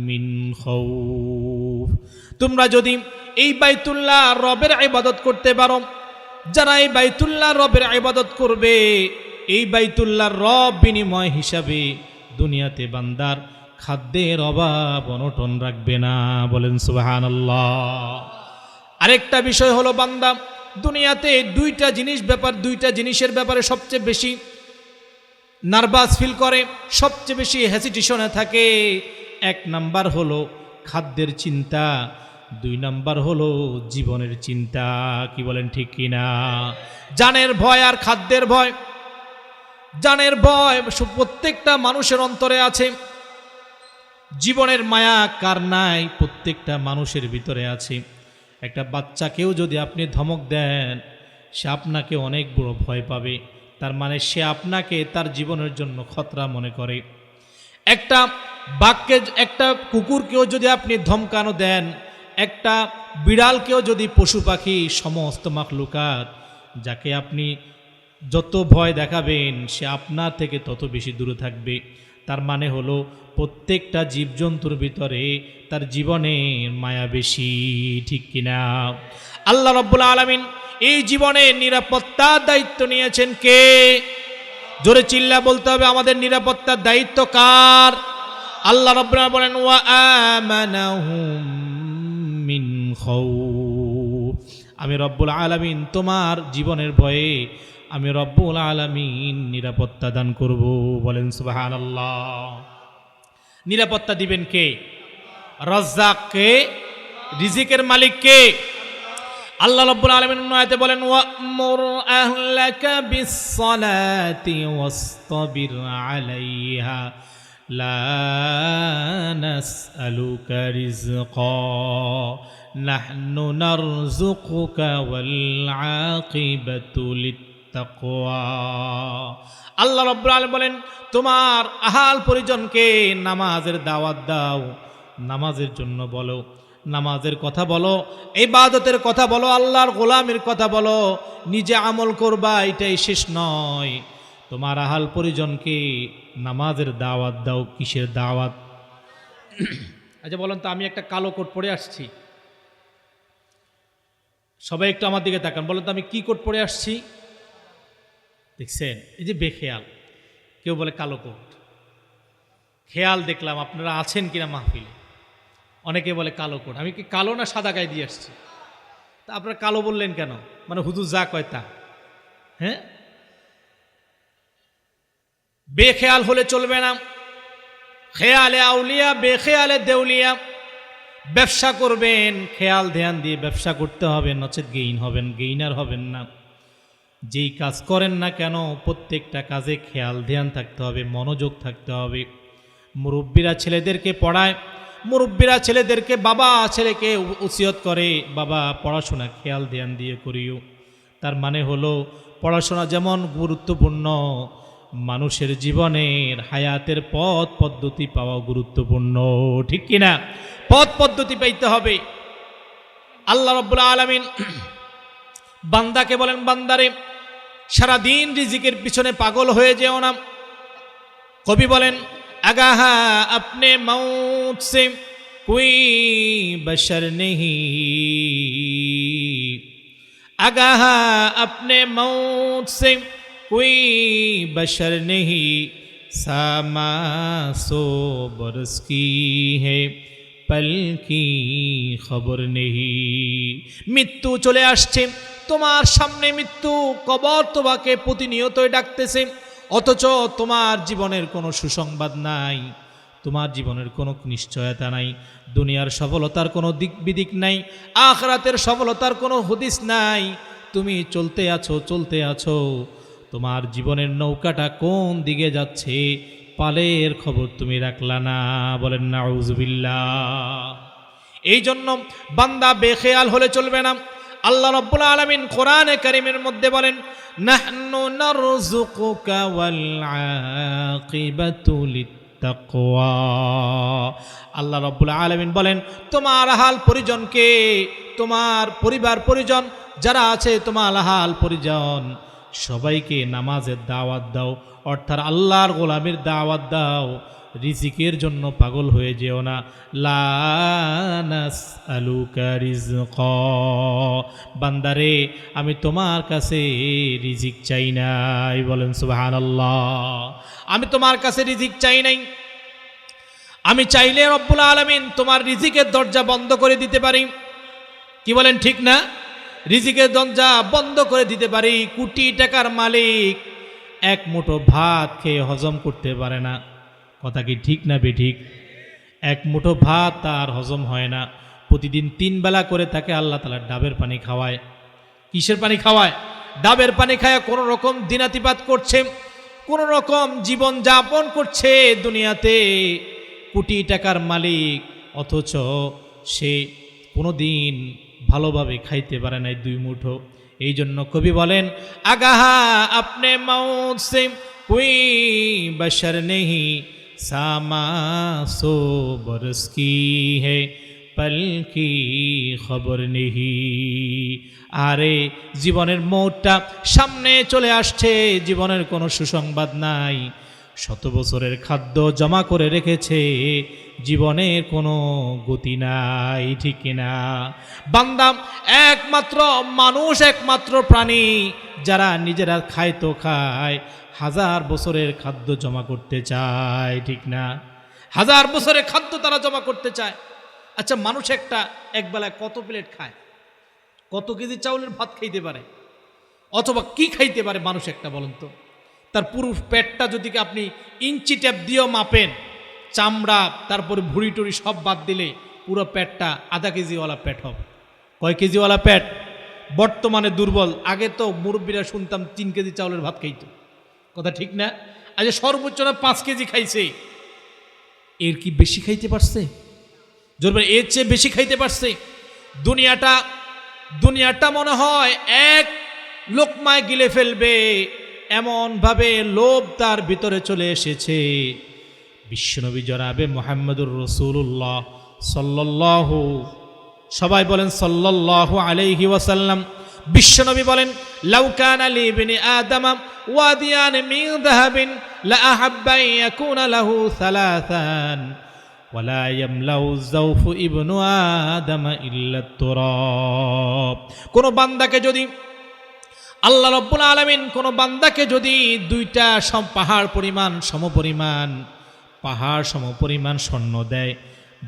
মিন খাউফ। তোমরা যদি এই বাইতুল্লাহ রবের ইবাদত করতে পারো, যারা এই বাইতুল্লাহ রবের ইবাদত করবে, এই বাইতুল্লাহর রব বিনিময় হিসাবে দুনিয়াতে বান্দার খাদ্যের অভাব অনটন রাখবে না। বলেন সুবহানাল্লাহ। আরেকটা বিষয় হলো, বান্দা দুনিয়াতে দুইটা জিনিসের ব্যাপারে সবচেয়ে বেশি নার্ভাস ফিল করে, সবচেয়ে বেশি হেসিটেশনে থাকে। এক নাম্বার হলো খাদ্যের চিন্তা, দুই নাম্বার হলো জীবনের চিন্তা। কি বলেন ঠিক কিনা? জানের ভয় আর খাদ্যের ভয়। জানের ভয় প্রত্যেকটা মানুষের অন্তরে আছে। জীবনের মায়া কার নাই? প্রত্যেকটা মানুষের ভিতরে আছে। একটা বাচ্চাকেও যদি আপনি ধমক দেন, সে আপনাকে অনেক বড় ভয় পাবে, তার মানে সে আপনাকে তার জীবনের জন্য খতরা মনে করে। একটা কুকুরকেও যদি আপনি ধমকানো দেন, একটা বিড়ালকেও যদি, পশু পাখি সমস্ত মাখলুকাত যাকে আপনি যত ভয় দেখাবেন সে আপনার থেকে তত বেশি দূরে থাকবে। তার মানে হলো প্রত্যেকটা জীবজন্তুর ভিতরে তার জীবনের মায়া বেশি। ঠিক কিনা? আল্লাহ রাব্বুল আলামিন এই জীবনের নিরাপত্তার দায়িত্ব নিয়েছেন কে? জোরে চিল্লা বলতে হবে, আমাদের নিরাপত্তার দায়িত্ব কার? আল্লাহ রাব্বুল আলামিন বলেন, ওয়া আমানাহুম মিন খাউফ। আমি রব্বুল আলামিন তোমার জীবনের ভয়ে আমি রব্বুল আলামিন নিরাপত্তা দান করব। বলেন সুবহানাল্লাহ। নিরাপত্তা দিবেন কে? রাজ্জাক কে? রিজিকের মালিক কে? আল্লাহ রাব্বুল আলামিন আয়াতে বলেন, ওয়া'মুর আহলাকা বিস-সালাতি ওয়াসতাবির আলাইহা লা নাসআলুকা রিজকা নাহনু নারযুকুকা ওয়াল আকিবাতু লিত-তাকওয়া। আল্লাহ রাব্বুল আলামিন বলেন, তোমার আহাল পরিজনকে নামাজের দাওয়াত দাও, নামাজের জন্য বলো, নামাজের কথা বলো, ইবাদতের কথা বলো, আল্লাহর গোলামের কথা বলো। নিজে আমল করবা এটাই শেষ নয়, তোমার আহাল পরিজনকে নামাজের দাওয়াত দাও। কিসের দাওয়াত? আচ্ছা বলেন তো, আমি একটা কালো কোট পরে আসছি, সবাই একটু আমার দিকে তাকান, বলেন তো আমি কি কোট পরে আসছি? দেখছেন, এই যে বেখেয়াল, কেউ বলে কালো কোট। খেয়াল দেখলাম আপনারা আছেন কিনা মাহফিলে। অনেকে বলে কালো কোট। আমি কি কালো না সাদা গায়ে দিয়ে আসছি? তা আপনারা কালো বললেন কেন? মানে হুজুর যা কয় তা? হ্যাঁ, বেখেয়াল হলে চলবে না। খেয়ালে আউলিয়া, বেখেয়ালে দেউলিয়া। ব্যবসা করবেন খেয়াল ধ্যান দিয়ে ব্যবসা করতে হবে, নচেত গেইনার হবেন না। যেই কাজ করেন না কেন প্রত্যেকটা কাজে খেয়াল ধ্যান থাকতে হবে, মনোযোগ থাকতে হবে। মুরব্বীরা ছেলেদেরকে পড়ায়, মুরব্বীরা ছেলেদেরকে, বাবা ছেলেকে ওসিয়ত করে, বাবা পড়াশোনা খেয়াল ধ্যান দিয়ে করিও। তার মানে হলো পড়াশোনা যেমন গুরুত্বপূর্ণ, মানুষের জীবনের হায়াতের পথ পদ্ধতি পাওয়া গুরুত্বপূর্ণ, ঠিক কিনা? পথ পদ্ধতি পাইতে হবে। আল্লাহ রাব্বুল আলামিন বান্দাকে বলেন, বান্দারে সারাদিন রিজিকের পিছনে পাগল হয়ে যেও না। কবি বলেন, আগাহা আপনে মৌত সে কোই বশর নেহি, আগাহা আপনে মৌত সে कोई बशर नहीं, सामा सो बरस की है पल की खबर नहीं। মৃত্যু চলে আসছে, তোমার সামনে মৃত্যু, কবর তোমাকে প্রতিনিয়তই ডাকতেছে, অথচ তোমার জীবনের কোনো সুসংবাদ নাই, তোমার জীবনের কোনো নিশ্চয়তা নাই, দুনিয়ার সফলতার কোনো দিক বিদিক নাই, আখিরাতের সফলতার কোনো হদিস নাই। তুমি চলতে আছো, তোমার জীবনের নৌকাটা কোন দিকে যাচ্ছে পালের খবর তুমি রাখলা না। বলেন নাউজুবিল্লাহ। এই জন্য বান্দা বেখেয়াল হলে চলবে না। আল্লাহ রাব্বুল আলামিন কোরআনে কারীমের মধ্যে বলেন, নাহনু নারযুকুকা ওয়াল আকিবাতু লিত্তাকওয়া। আল্লাহ রাব্বুল আলামিন বলেন, তোমার আহাল পরিজনকে, তোমার পরিবার পরিজন যারা আছে, তোমার আহাল পরিজন সবাইকে নামাজের দাওয়াত দাও, অর্থাৎ আল্লাহর গোলামের দাওয়াত দাও। রিজিকের জন্য পাগল হয়ে যেও না। লা নাসআলুকা রিজকা, বান্দারে আমি তোমার কাছে রিজিক চাই নাই। বলেন সুবহানাল্লাহ। আমি তোমার কাছে রিজিক চাই নাই। আমি চাইলে রব্বুল আলামিন তোমার রিজিকের দরজা বন্ধ করে দিতে পারি। কি বলেন, ঠিক না? রিজিকের দরজা বন্ধ করে দিতে পারি। কোটি টাকার মালিক এক মুঠো ভাত খেয়ে হজম করতে পারে না। কথা কি ঠিক না বেঠিক? এক মুঠো ভাত তার হজম হয় না। প্রতিদিন 3 বেলা করে তাকে আল্লাহ তাআলা ডাবের পানি খাওয়ায়। কিসের পানি খাওয়ায়? ডাবের পানি খায়। কোনো রকম দিনাতিপাত করছে, কোনো রকম জীবন যাপন করছে দুনিয়াতে। কোটি টাকার মালিক, অথচ সে কোনোদিন ভালোভাবে খাইতে পারে নাই 2 মুঠো। এই জন্য কবি বলেন, আগাহা আপনে মৌত সে কোই বশর নেহি, সামা সো বরস কি হে পল কি খবর নেহি। আরে জীবনের মৌতটা সামনে চলে আসছে, জীবনের কোনো সুসংবাদ নাই। 100 বছরের খাদ্য জমা করে রেখেছে, জীবনের কোনো গতি নাই, ঠিক কিনা? বান্দা একমাত্র মানুষ, একমাত্র প্রাণী যারা নিজেরা খায় তো খায়, 1000 বছরের খাদ্য জমা করতে চায়, ঠিক না? 1000 বছরের খাদ্য তারা জমা করতে চায়। আচ্ছা, মানুষ একবেলায় কত প্লেট খায়? কত কেজি চাউলের ভাত খাইতে পারে? অথবা কি খাইতে পারে মানুষ একটা, বলেন তো? তার পুরো পেটটা যদি আপনি ইঞ্চি ট্যাপ দিয়েও মাপেন, চামড়া তারপরে ভুড়ি টুড়ি সব বাদ দিলে পুরো পেটটা আধা কেজিওয়ালা পেট হবে। কয় কেজিওয়ালা পেট? বর্তমানে দুর্বল। আগে তো মুরব্বীরা শুনতাম 3 কেজি চাউলের ভাত খাইতো। কথা ঠিক না? আজ সর্বোচ্চ না 5 কেজি খাইছে। এর কি বেশি খাইতে পারছে? জোরবে এর চেয়ে বেশি খাইতে পারছে? দুনিয়াটা মনে হয় এক লোকমায় গিলে ফেলবে, এমনভাবে লোভ তার ভিতরে চলে এসেছে। বিশ্বনবী জনাবে মুহাম্মদুর রাসূলুল্লাহ সাল্লাল্লাহু, সবাই বলেন সাল্লাল্লাহু আলাইহি ওয়াসাল্লাম, বিশ্বনবী বলেন, লাউ কানা লি ইবনি আদম ওয়াদিয়ান মিন যাহাবিন লা আহাব্বা ইয়াকুনা লাহু সালাসান ওয়ালা ইয়ামলাউ যাওফু ইবনু আদম ইল্লা তুরাব। কোন বান্দাকে যদি আল্লাহ রাব্বুল আলামিন, কোন বান্দাকে যদি 2টা পাহাড় সমপরিমাণ স্বর্ণ দেয়,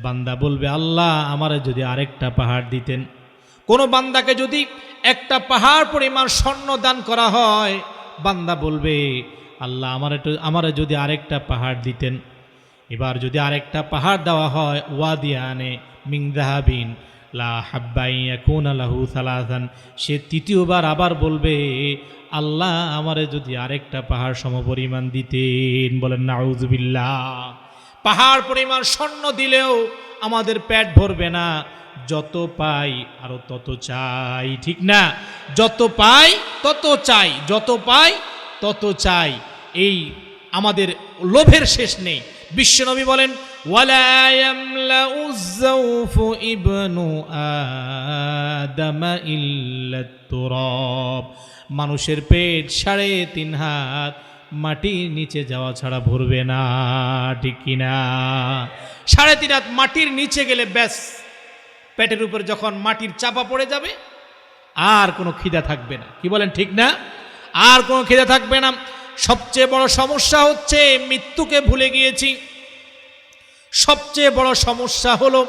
বান্দা বলবে, আল্লাহ আমারে যদি আরেকটা পাহাড় দিতেন। কোন বান্দাকে যদি একটা পাহাড় পরিমাণ স্বর্ণ দান করা হয়, বান্দা বলবে, আল্লাহ আমারে যদি আরেকটা পাহাড় দিতেন। এবার যদি আরেকটা পাহাড় দেওয়া হয়, ওয়াদিয়ানে মিন যাহাবিন লা হাব্বা ইয়াকুনা লাহু সালাসান, সে তৃতীয়বার আবার বলবে, আল্লাহ আমারে যদি আরেকটা পাহাড় সমপরিমাণ দিতেন। বলেন নাউযুবিল্লাহ। পাহাড় পরিমাণ স্বর্ণ দিলেও আমাদের পেট ভরবে না, যত পাই আরো তত চাই, ঠিক না? যত পাই তত চাই, যত পাই তত চাই, এই আমাদের লোভের শেষ নেই। বিশ্বনবী বলেন, ওয়ালা ইয়ামলাউ যাওফু ইবনু আদম ইল্লা তুরাব, মানুষের পেট 3.5 হাত মাটির নিচে যাওয়া ছাড়া ভরবে না, ঠিক কিনা? 3.5 হাত মাটির নিচে গেলে ব্যাস, পেটের উপর যখন মাটির চাপা পড়ে যাবে আর কোনো খিদা থাকবে না। কি বলেন, ঠিক না? আর কোনো খিদা থাকবে না। সবচেয়ে বড় সমস্যা হচ্ছে মৃত্যুকে ভুলে গিয়েছি। সবচেয়ে বড় সমস্যা হলো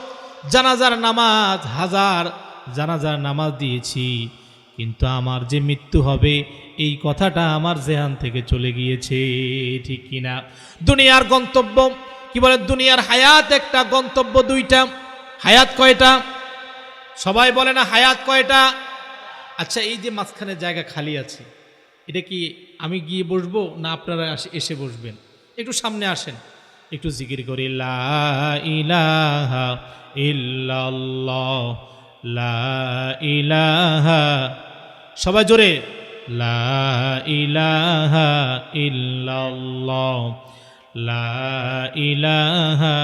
জানাজার নামাজ, 1000 জানাজার নামাজ দিয়েছি, কিন্তু আমার যে মৃত্যু হবে এই কথাটা আমার জেহান থেকে চলে গিয়েছে, ঠিক কিনা? দুনিয়ার গন্তব্য, কি বলে, দুনিয়ার হায়াত একটা, গন্তব্য দুইটা। হায়াত কয়টা? সবাই বলে না হায়াত কয়টা? আচ্ছা, এই যে মাঝখানে জায়গা খালি আছে, এটা কি আমি গিয়ে বসবো না আপনারা এসে বসবেন? একটু সামনে আসেন, একটু জিকির করি, লা ইলাহা ইল্লাল্লাহ, লা ইলাহা, সবাই জোরে, লা ইলাহা ইল্লাল্লাহ, লা ইলাহা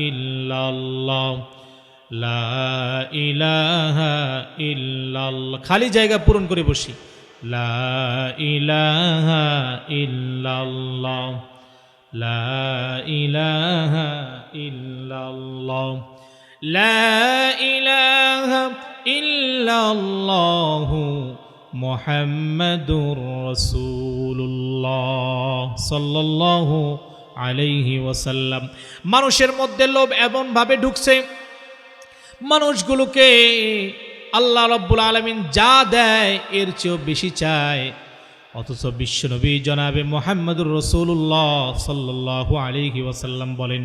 ইল্লাল্লাহ, লা ইলাহা ইল্লাল্লাহ। খালি জায়গা পূরণ করে বসি, লা ইলাহা ইল্লাল্লাহ, লা ইলাহা ইল্লাল্লাহ, লা ইলাহা ইল্লাল্লাহু মুহাম্মাদুর রাসূলুল্লাহ সাল্লাল্লাহু আলাইহি ওয়াসাল্লাম। মানুষের মধ্যে লোভ এমন ভাবে ঢুকছে, মানুষগুলোকে আল্লাহ রাব্বুল আলামিন যা দেয় এর চেয়েও বেশি চায়, অথচ বিশ্বনবী জনাবে মুহাম্মদুর রাসূলুল্লাহ সাল্লাল্লাহু আলাইহি ওয়াসাল্লাম বলেন,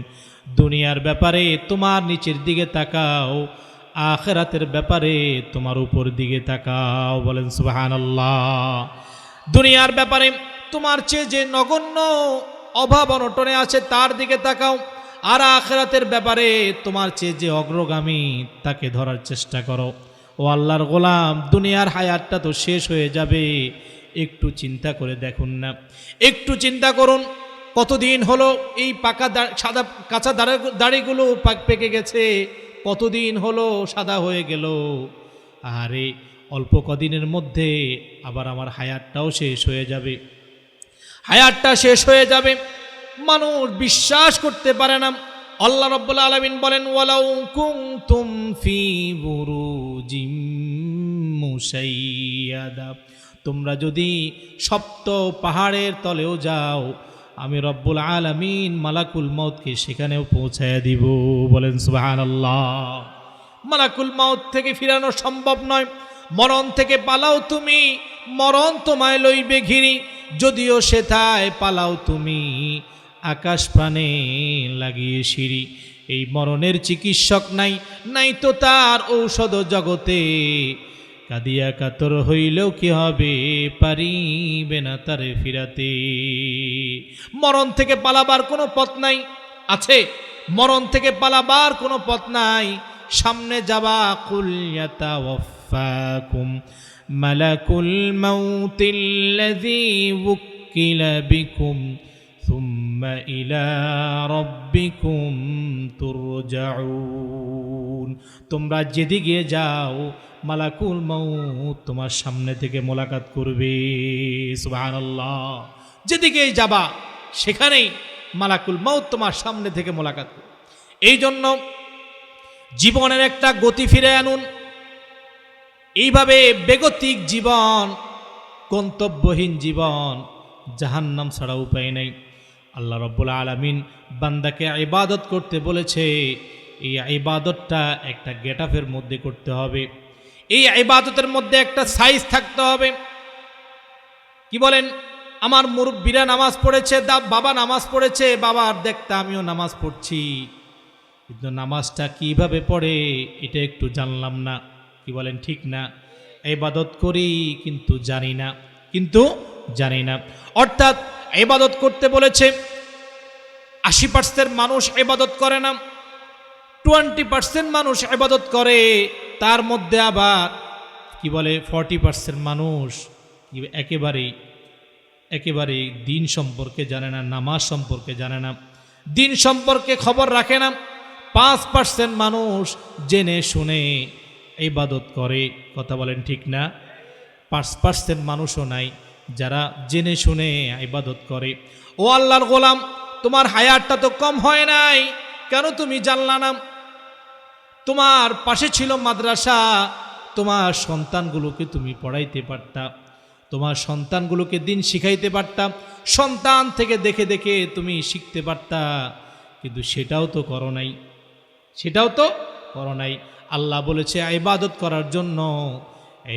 দুনিয়ার ব্যাপারে তোমার নিচের দিকে তাকাও, আখিরাতের ব্যাপারে তোমার উপর দিকে তাকাও। বলেন সুবহানাল্লাহ। দুনিয়ার ব্যাপারে তোমার চেয়ে যে নগণ্য অভাব অনটনে আছে তার দিকে তাকাও, আর আখিরাতের ব্যাপারে তোমার চেয়ে যে অগ্রগামী তাকে ধরার চেষ্টা করো। ও আল্লাহর গোলাম, দুনিয়ার হায়াতটা তো শেষ হয়ে যাবে, একটু চিন্তা করে দেখুন না, একটু চিন্তা করুন। কতদিন হলো এই পাকা সাদা কাঁচা দাড়িগুলো পেকে গেছে, কতদিন হলো সাদা হয়ে গেল, আরে অল্প কদিনের মধ্যে আবার আমার হায়াতটাও শেষ হয়ে যাবে, হায়াতটা শেষ হয়ে যাবে। মানুষ বিশ্বাস করতে পারে না। আল্লাহ রাব্বুল আলামিন বলেন, ওয়ালাউ কুনতুম ফি বুরুজিম মুশাইয়াদা, তোমরা যদি সপ্ত পাহাড়ের তলেও যাও, আমি রব্বুল আলামিন মালাকুল মউতকে সেখানেও পৌঁছায়া দিব। বলেন সুবহানাল্লাহ। মালাকুল মউত থেকে ফিরানো সম্ভব নয়। মরণ থেকে পালাও তুমি, মরণ তোমায় লইবে ঘিরি, যদিও সেথায় পালাও তুমি, আকাশ প্রাণে লাগিয়ে সিঁড়ি। এই মরণের চিকিৎসক নাই, নাই তো তার ঔষধ জগতে, কাদিয়া কাতর হইলেও কি হবে, পারিবে না তারে ফিরাতে। মরণ থেকে পালাবার কোনো পথ নাই, আছে মরণ থেকে পালাবার কোনো পথ নাই। সামনে যাবা, কুল ইয়াতাওয়াফাকুম মালাকুল মাউতিল্লাযী ওয়াক্কিলা বিকুম সুম্মা ইলা রাব্বিকুম তুরজাউন। তোমরা যেদিকে যাও মালাকুল মউত তোমার সামনে থেকে মোলাকাত করবে। সুবহানাল্লাহ। যেদিকেই যাবা সেখানেই মালাকুল মউত তোমার সামনে থেকে মোলাকাত করবে। এই জন্য জীবনের একটা গতি ফিরে আনুন। এইভাবে বেগতিক জীবন, গন্তব্যহীন জীবন, জাহান্নাম ছাড়া উপায় নেই। আল্লাহ রাব্বুল আলামিন বান্দাকে ইবাদত করতে বলেছে, এই ইবাদতটা একটা গেটআপের মধ্যে করতে হবে। এই ইবাদতের মধ্যে একটা সাইজ থাকতে হবে। কি বলেন, আমার মুরব্বীরা নামাজ পড়েছে, বাবা নামাজ পড়েছে, বাবার দেখতে আমিও নামাজ পড়ছি, কিন্তু নামাজটা কিভাবে পড়ে এটা একটু জানলাম না, কি বলেন ঠিক না? ইবাদত করি কিন্তু জানি না। অর্থাৎ ইবাদত করতে বলেছে, 80% মানুষ ইবাদত করে না, 20% মানুষ ইবাদত করে, তার মধ্যে আবার কি বলে 40% মানুষ একেবারেই দিন সম্পর্কে জানে না, নামাজ সম্পর্কে জানে না, দিন সম্পর্কে খবর রাখে না। 5% মানুষ জেনে শুনে ইবাদত করে, কথা বলেন ঠিক না? 5% মানুষও নাই যারা জেনে শুনে ইবাদত করে। ও আল্লাহর গোলাম, তোমার হায়াতটা তো কম হয় নাই, কেন তুমি জানলা না? তোমার পাশে ছিল মাদ্রাসা, তোমার সন্তানগুলোকে তুমি পড়াইতে পারতা, তোমার সন্তানগুলোকে দিন শিখাইতে পারতাম, সন্তান থেকে দেখে দেখে তুমি শিখতে পারতা, কিন্তু সেটাও তো করো নাই। আল্লাহ বলেছে ইবাদত করার জন্য,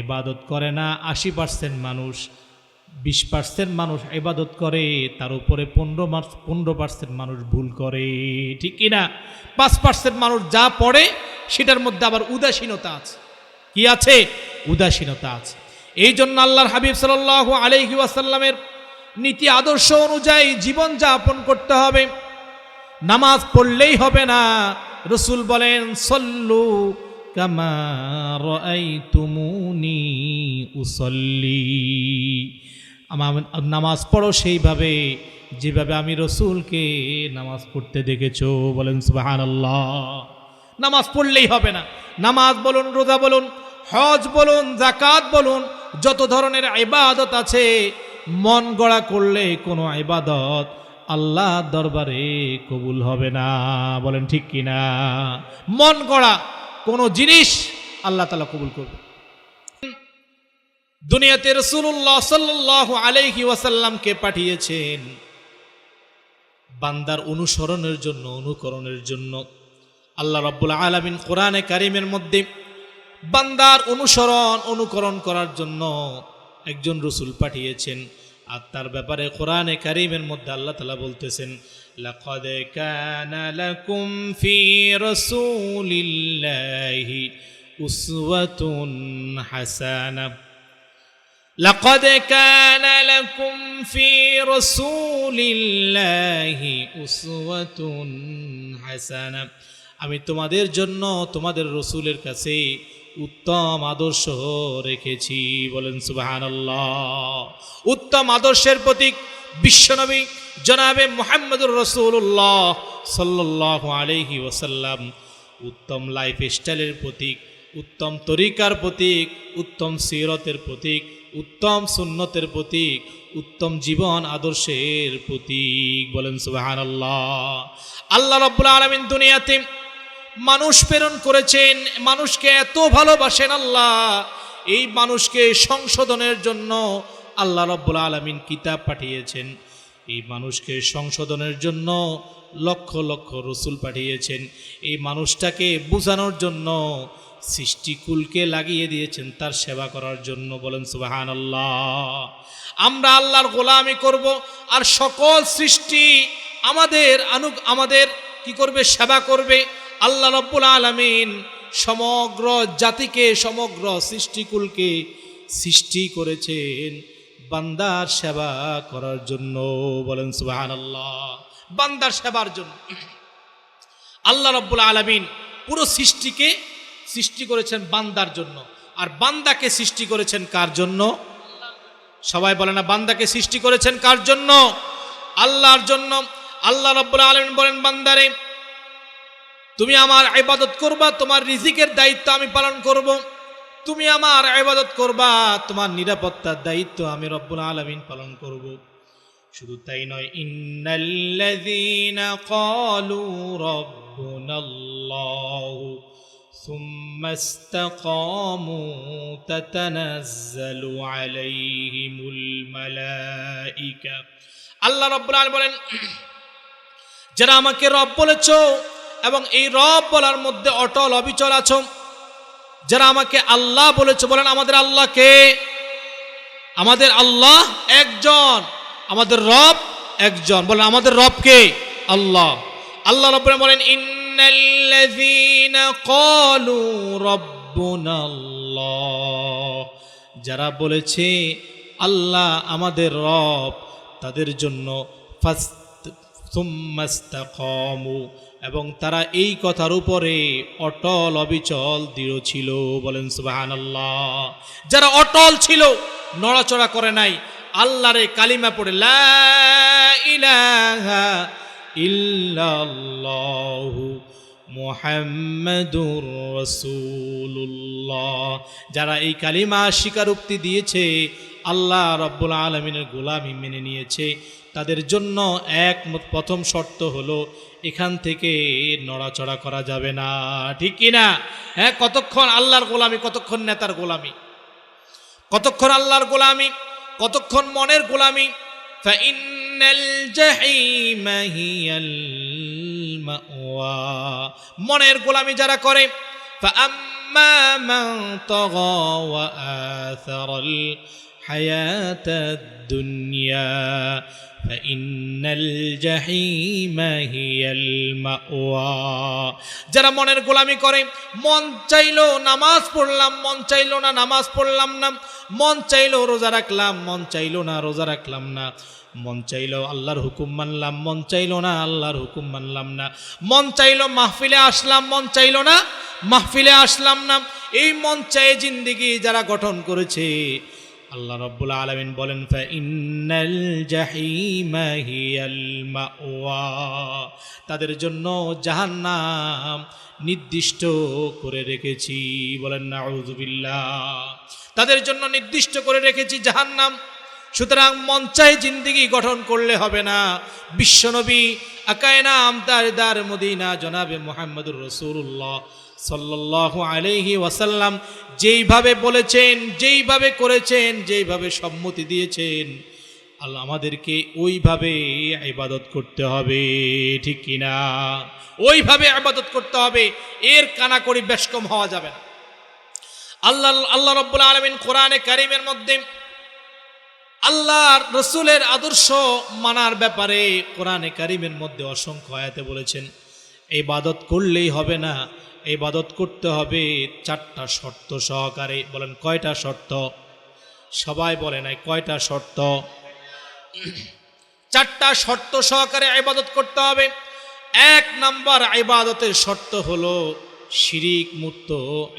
ইবাদত করে না 80% মানুষ, 20% মানুষ ইবাদত করে, তার উপরে 15% মানুষ ভুল করে, ঠিক কিনা? 5% মানুষ যা পড়ে সেটার মধ্যে আবার উদাসীনতা আছে। কি আছে? উদাসীনতা আছে। এই জন্য আল্লাহর হাবিব সাল্লাল্লাহু আলাইহি ওয়াসাল্লামের নীতি আদর্শ অনুযায়ী জীবন যাপন করতে হবে। নামাজ পড়লেই হবে না, রাসূল বলেন সল্লু কামা রাআইতুমুনি উসাল্লি, নামাজ পড়ো সেইভাবে যেভাবে আমি রাসূলকে নামাজ পড়তে দেখেছো। বলেন সুবহানাল্লাহ। নামাজ পড়লেই হবে না, নামাজ বলুন, রোজা বলুন, হজ বলুন, যাকাত বলুন, যত ধরনের ইবাদত আছে, মন গড়া করলে কোনো ইবাদত আল্লাহ দরবারে কবুল হবে না। বলেন ঠিক কিনা? মন গড়া কোনো জিনিস আল্লাহ তাআলা কবুল করবে। দুনিয়াতে রাসূলুল্লাহ সাল্লাল্লাহু আলাইহি ওয়াসাল্লামকে পাঠিয়েছেন বান্দার অনুসরণের জন্য, অনুকরণের জন্য। আল্লাহ রাব্বুল আলামিন কোরআনে কারীমের মধ্যে বান্দার অনুকরণ করার জন্য একজন রাসূল পাঠিয়েছেন। আর তার ব্যাপারে কোরআনে কারীমের মধ্যে আল্লাহ তাআলা বলতেছেন, লাকাদ কানা লাকুম ফি রাসূলিল্লাহি উসওয়াতুন হাসানাহ, লাকাদ কানা লাকুম ফি রাসূলিল্লাহি উসওয়াতুন হাসানাহ, আমি তোমাদের জন্য তোমাদের রাসূলের কাছে উত্তম আদর্শ রেখেছি। বলেন সুবহানাল্লাহ। উত্তম আদর্শের প্রতীক বিশ্বনবী জনাবে মুহাম্মদুর রাসূলুল্লাহ সাল্লাল্লাহু আলাইহি ওয়াসাল্লাম, উত্তম লাইফ স্টাইলের প্রতীক, উত্তম তরিকার প্রতীক, উত্তম সিরতের প্রতীক, উত্তম সুন্নতের প্রতীক, উত্তম জীবন আদর্শের প্রতীক। বলেন সুবহানাল্লাহ। আল্লাহ রাব্বুল আলামিন দুনিয়াতে মানুষ প্রেরণ করেছেন, মানুষকে এত ভালোবাসেন আল্লাহ, এই মানুষকে সংশোধনের জন্য আল্লাহ রাব্বুল আলামিন কিতাব পাঠিয়েছেন, এই মানুষকে সংশোধনের জন্য লক্ষ লক্ষ রাসূল পাঠিয়েছেন, এই মানুষটাকে বোঝানোর জন্য সৃষ্টিকুলকে লাগিয়ে দিয়েছেন তার সেবা করার জন্য। বলেন সুবহানাল্লাহ। আমরা আল্লাহর গোলামি করব, আর সকল সৃষ্টি আমাদের কি করবে? সেবা করবে। আল্লাহ রাব্বুল আলামিন সমগ্র জাতিকে, সমগ্র সৃষ্টিকুলকে সৃষ্টি করেছেন বান্দার সেবা করার জন্য। বলেন সুবহানাল্লাহ। বান্দার সেবার জন্য আল্লাহ রাব্বুল আলামিন পুরো সৃষ্টিকে সৃষ্টি করেছেন বান্দার জন্য। আর বান্দাকে সৃষ্টি করেছেন কার জন্য? সবাই বলে না, বান্দাকে সৃষ্টি করেছেন কার জন্য? আল্লাহর জন্য। আল্লাহ রাব্বুল আলামিন বলেন, বান্দারে তুমি আমার ইবাদত করবা, তোমার রিজিকের দায়িত্ব আমি পালন করব। তুমি আমার ইবাদত করবা, তোমার নিরাপত্তার দায়িত্ব আমি রব্বুল আলামিন পালন করব। শুধু তাই নয়, ইন্নাল্লাযীনা ক্বালু রাব্বুনাল্লাহু সুম্মা ইসতাকামু তাতানাজ্জালু আলাইহিমুল মালাইকা। আল্লাহ রাব্বুল আলামিন বলেন, যারা আমাকে রব বলেছো এবং এই রব বলার মধ্যে অটল অবিচল আছো, যারা আমাকে আল্লাহ বলেছো, বলেন আমাদের আল্লাহ কে? আমাদের আল্লাহ একজন, আমাদের রব একজন। বলেন আমাদের রব কে? আল্লাহ। আল্লাহ রাব্বুল আলামিন বলেন, ইন্নাল্লাযীনা ক্বালু রাব্বুনাল্লাহ, যারা বলেছে আল্লাহ আমাদের রব, তাদের জন্য সুম্মাস্তাকামু, এবং তারা এই কথার উপরে অটল অবিচল দৃঢ় ছিল। বলেন সুবহানাল্লাহ। যারা অটল ছিল, নড়াচড়া করে নাই, আল্লাহরে কালিমা পড়ে লা ইলাহা ইল্লাল্লাহু মুহাম্মাদুর রাসূলুল্লাহ, যারা এই কালিমা স্বীকারোক্তি দিয়েছে, আল্লাহ রাব্বুল আলামিনের গোলামি মেনে নিয়েছে, তাদের জন্য প্রথম শর্ত হলো এখান থেকে নড়াচড়া করা যাবে না। ঠিক কিনা? হ্যাঁ, কতক্ষণ আল্লাহর গোলামি, কতক্ষণ নেতার গোলামি, কতক্ষণ আল্লাহর গোলামি, কতক্ষণ মনের গোলামি। ফাইন্নাল জাহিমা হিয়াল মাওয়া, মনের গোলামি যারা করে, ফাআম্মা মান তাগা ওয়া আসারাল হায়াতাদ দুনিয়া ফাইন্নাল জাহিমা হিয়াল মাওয়া, যারা মনের গোলামি করে, মন চাইলো নামাজ পড়লাম, মন চাইলো না নামাজ পড়লাম না, মন চাইলো রোজা রাখলাম, মন চাইলো না রোজা রাখলাম না, মন চাইলো আল্লাহর হুকুম মানলাম, মন চাইলো না আল্লাহর হুকুম মানলাম না, মন চাইলো মাহফিলে আসলাম, মন চাইলো না মাহফিলে আসলাম না, এই মন চাই জিন্দেগি যারা গঠন করেছে, আল্লাহ রাব্বুল আলামিন বলেন ফাইন্নাল জাহিমা হিয়াল মাওয়া, তাদের জন্য জাহান্নাম নির্দিষ্ট করে রেখেছি। বলেন নাউযুবিল্লাহ। তাদের জন্য নির্দিষ্ট করে রেখেছি জাহান্নাম। সুতরাং মন চাই জিন্দেগি গঠন করলে হবে না। বিশ্বনবী আকায়নাম তাজদার মদিনা জনাবে মুহাম্মদুর রাসূলুল্লাহ সাল্লাল্লাহু আলাইহি ওয়াসাল্লাম যেইভাবে বলেছেন, যেইভাবে করেছেন, যেইভাবে সম্মতি দিয়েছেন, আল্লাহ আমাদেরকে ওইভাবে ইবাদত করতে হবে। ঠিক কিনা? ওইভাবে ইবাদত করতে হবে, এর কানাকড়ি বেশকম হওয়া যাবে না। আল্লাহ রাব্বুল আলামিন কোরআনে কারীমের মধ্যে আল্লাহর রাসূলের আদর্শ মানার ব্যাপারে কোরআনে কারীমের মধ্যে অসংখ্য আয়াতে বলেছেন, ইবাদত করলেই হবে না, ইবাদত করতে হবে চারটা শর্ত সহকারে। বলেন কয়টা শর্ত? সবাই বলে নাই কয়টা শর্ত? চারটা শর্ত সহকারে ইবাদত করতে হবে। এক নাম্বার ইবাদতের শর্ত হলো শিরিক মুক্ত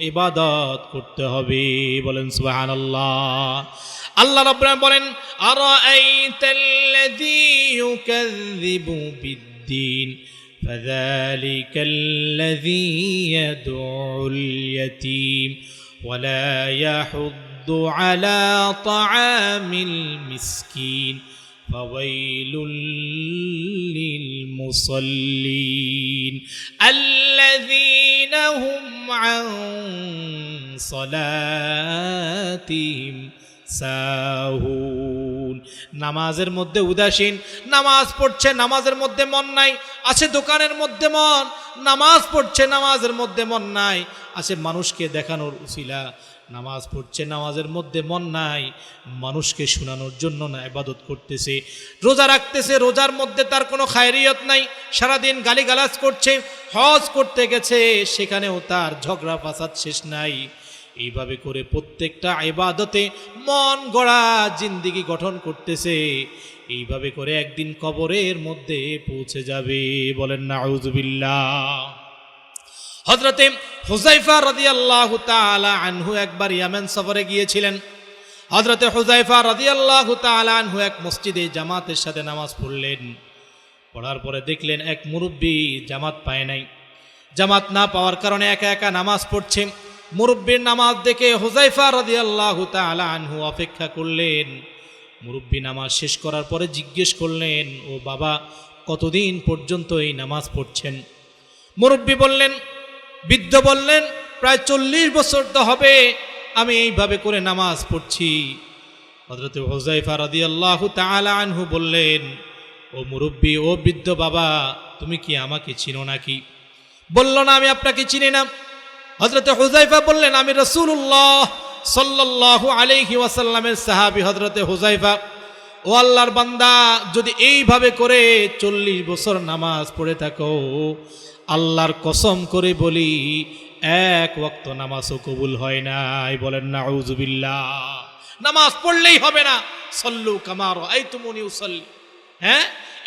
ইবাদত করতে হবে। বলেন সুবহানাল্লাহ। আল্লাহ রাব্বুল আলামিন বলেন আরাআইতাল্লাযী ইউকাযযিবু বিদ্দীন ফাযালিকাল্লাযী ইয়াদউল ইয়াতীম ওয়ালা ইয়াহুদ্দু আলা তাআমিল মিসকিন ফাওয়াইলুল লিল মুসাল্লিন আল্লাযীনা হুম আন সালাতিহিম সাহুন। নামাজের মধ্যে উদাসীন, নামাজ পড়ছে নামাজের মধ্যে মন নাই, আছে দোকানের মধ্যে মন, নামাজ পড়ছে নামাজের মধ্যে মন নাই, আছে মানুষকে দেখানোর উসিলা, নামাজ পড়ছে নামাজের মধ্যে মন নাই, মানুষকে শোনানোর জন্য না ইবাদত করতেছে। রোজা রাখতেছে, রোজার মধ্যে তার কোনো খায়রিয়ত নাই, সারাদিন গালিগালাজ করছে, হজ করতে গেছে সেখানেও তার ঝগড়া ফাসাদ শেষ নাই। এইভাবে করে প্রত্যেকটা ইবাদতে মন গড়া জিন্দেগি গঠন করতেছে। এইভাবে করে একদিন কবরের মধ্যে পৌঁছে যাবে। বলেন নাউযুবিল্লাহ। হযরতে হুযায়ফা রাদিয়াল্লাহু তাআলা আনহু একবার ইয়ামান সফরে গিয়েছিলেন। হযরতে হুযায়ফা রাদিয়াল্লাহু তাআলা আনহু এক মসজিদে জামাতের সাথে নামাজ পড়লেন। পড়ার পরে দেখলেন এক মুরব্বি জামাত পায় নাই। জামাত না পাওয়ার কারণে একা একা নামাজ পড়ছে। মুরব্বির নামাজ দেখে হুযায়ফা রাদিয়াল্লাহু তাআলা আনহু অপেক্ষা করলেন। মুরব্বি নামাজ শেষ করার পরে জিজ্ঞেস করলেন, ও বাবা, কতদিন পর্যন্ত এই নামাজ পড়ছেন? মুরব্বি বললেন, বৃদ্ধ বললেন, প্রায় 40 বছর তো হবে আমি এইভাবে করে নামাজ পড়ছি। হযরত হুযায়ফা রাদিয়াল্লাহু তাআলা আনহু বললেন, ও মুরব্বি, ও বৃদ্ধ বাবা, তুমি কি আমাকে চিনো নাকি? বলল, না, আমি আপনাকে চিনি না। হযরত হুযায়ফা বললেন, আমি রাসূলুল্লাহ সাল্লাল্লাহু আলাইহি ওয়াসাল্লামের সাহাবী হযরত হুযায়ফা। ও আল্লাহর বান্দা, যদি এইভাবে করে 40 বছর নামাজ পড়ে থাকো, আল্লাহর কসম করে বলি এক ওয়াক্ত নামাজও কবুল হয় নাই। বলেন নাউযুবিল্লাহ। নামাজ পড়লেই হবে না, সল্লু কামা রাআইতুমুনি উসাল্লি। হ্যাঁ,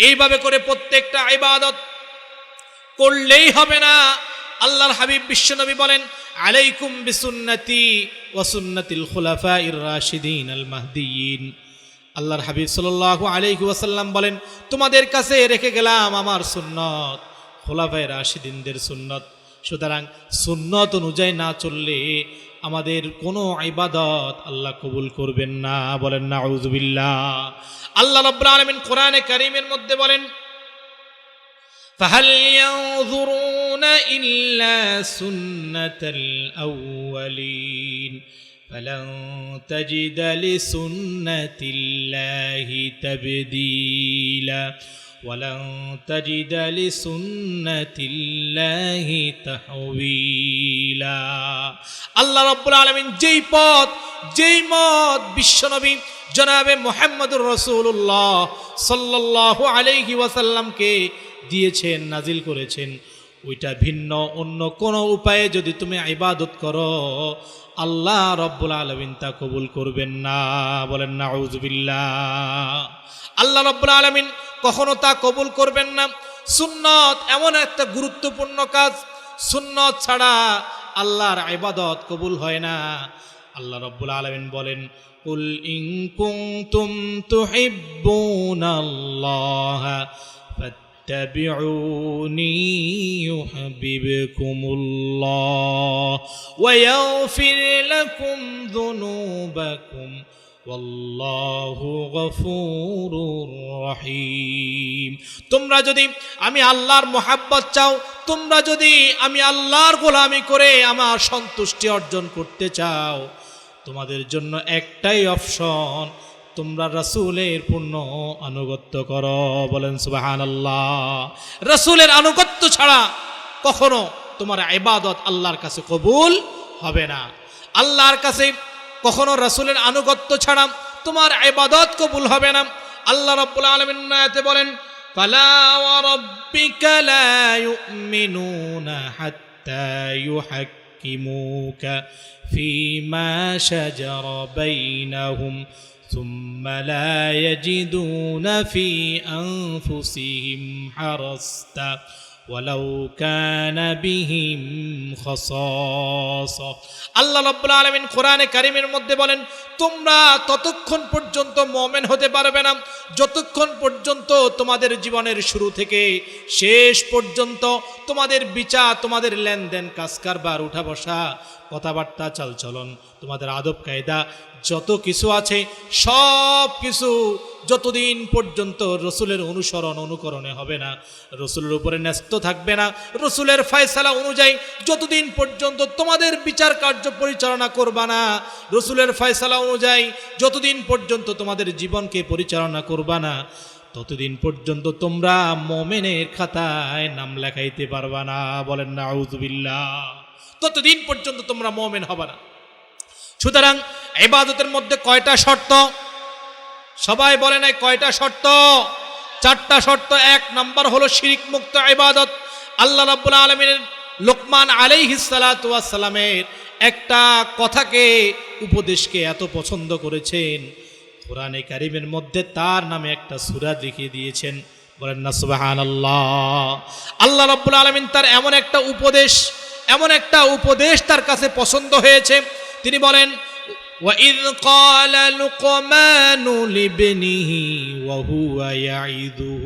এইভাবে করে প্রত্যেকটা ইবাদত করলেই হবে না। আল্লাহর হাবিব বিশ্বনবী বলেন, আলাইকুম বিসুন্নতি ওয়া সুন্নাতিল খুলাফাইর রাশিদিন আল মাহদিয়িন। আল্লাহর হাবিব সাল্লাল্লাহু আলাইহি ওয়াসাল্লাম বলেন, তোমাদের কাছে রেখে গেলাম আমার সুন্নত, খুলাফায়ে রাশিদিনদের সুন্নত। সুতরাং সুন্নত অনুযায়ী না চললে আমাদের কোনো ইবাদত আল্লাহ কবুল করবেন না। বলেন নাউযুবিল্লাহ। আল্লাহ রাব্বুল আলামিন কোরআনে কারীমের মধ্যে বলেন, فهل ينظرون إلا سنة الأولين فلن تجد لسنة الله تبديلا ولن تجد لسنة الله تحويلا। আল্লাহ রাব্বুল আলামিন যেই পথ যেই মত বিশ্বনবী জনাবে মুহাম্মদুর রাসূলুল্লাহ সাল্লাল্লাহু আলাইহি ওয়াসাল্লামকে দিয়েছেন, নাজিল করেছেন, ওইটা ভিন্ন অন্য কোন উপায়ে যদি তুমি ইবাদত করো আল্লাহ রাব্বুল আলামিন তা কবুল করবেন না। বলেন নাউযুবিল্লাহ। আল্লাহ রাব্বুল আলামিন কখনো তা কবুল করবেন না। সুন্নত এমন একটা গুরুত্বপূর্ণ কাজ, সুন্নত ছাড়া আল্লাহর ইবাদত কবুল হয় না। আল্লাহ রাব্বুল আলামিন বলেন, কুল ইন কুনতুম তুহিব্বুনাল্লাহ فاتبعوني يحببكم الله ويغفر لكم ذنوبكم والله غفور رحيم। তোমরা যদি আমি আল্লাহর মোহাব্বত চাও, তোমরা যদি আমি আল্লাহর গোলামি করে আমার সন্তুষ্টি অর্জন করতে চাও, তোমাদের জন্য একটাই অপশন, তোমরা রাসূলের পূর্ণ আনুগত্য করো। বলেন সুবহানাল্লাহ। রাসূলের আনুগত্য ছাড়া কখনো তোমার ইবাদত আল্লাহর কাছে কবুল হবে না। আল্লাহর কাছে কখনো রাসূলের আনুগত্য ছাড়া তোমার ইবাদত কবুল হবে না। আল্লাহ রাব্বুল আলামিন আয়াতে বলেন, ফালা ওয়া রাব্বিকা লা ইউমিনুনা হাত্তা ইউহাক্কিমুকা ফীমা শাজারা বাইনাহুম ثم لا يجدون في أنفسهم حرجا ولو كان بهم خصاصة। আল্লাহ রাব্বুল আলামিন কোরআনে কারীমের মধ্যে বলেন, তোমরা ততক্ষণ পর্যন্ত মুমিন হতে পারবে না যতক্ষণ পর্যন্ত তোমাদের জীবনের শুরু থেকে শেষ পর্যন্ত তোমাদের বিচার, তোমাদের লেনদেন, কাজ কারবার, উঠা বসা, কথাবার্তা, চালচলন, তোমাদের আদব কায়দা যত কিছু আছে সব কিছু যতদিন পর্যন্ত রসুলের অনুসরণ অনুকরণে হবে না, রসুলের উপরে ন্যস্ত থাকবে না, রসুলের ফয়সালা অনুযায়ী যতদিন পর্যন্ত তোমাদের বিচার কার্য পরিচালনা করবা না, রসুলের ফয়সালা অনুযায়ী যতদিন পর্যন্ত তোমাদের জীবনকে পরিচালনা করবা না, ততদিন পর্যন্ত তোমরা মুমিনের খাতায় নাম লেখাইতে পারবা না। বলেন নাউযুবিল্লাহ। ততদিন পর্যন্ত তোমরা মুমিন হবে না। সুতরাং ইবাদতের মধ্যে কয়টা শর্ত? সবাই বলে নাই কয়টা শর্ত? 4টা শর্ত। 1 নম্বর হলো শিরক মুক্ত ইবাদত। আল্লাহ রাব্বুল আলামিনের লোকমান আলাইহিস সালাতু ওয়াস সালামের একটা কথাকে, উপদেশকে এত পছন্দ করেছেন, কোরআনে কারীমের মধ্যে তার নামে একটা সূরা লিখে দিয়েছেন। বলেন না সুবহানাল্লাহ। আল্লাহ রাব্বুল আলামিন তার এমন একটা উপদেশ তার কাছে পছন্দ হয়েছে। তিনি বলেন, وَإِذْ قَالَ لُقْمَانُ لِابْنِهِ وَهُوَ يَعِظُهُ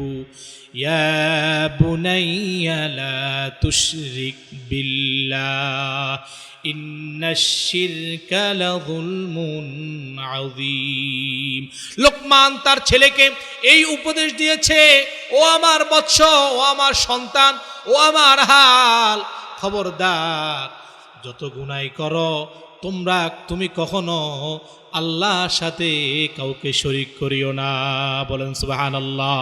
يَا بُنَيَّ لَا تُشْرِكْ بِاللَّهِ إِنَّ الشِّرْكَ لَظُلْمٌ عَظِيمٌ। লোকমান তার ছেলেকে এই উপদেশ দিয়েছে, ও আমার বৎস, ও আমার সন্তান, ও আমার হাল, খবরদার, যত গুনাহ করো তুমি কখনো আল্লাহর সাথে কাউকে শরীক করিও না। বলেন সুবহানাল্লাহ।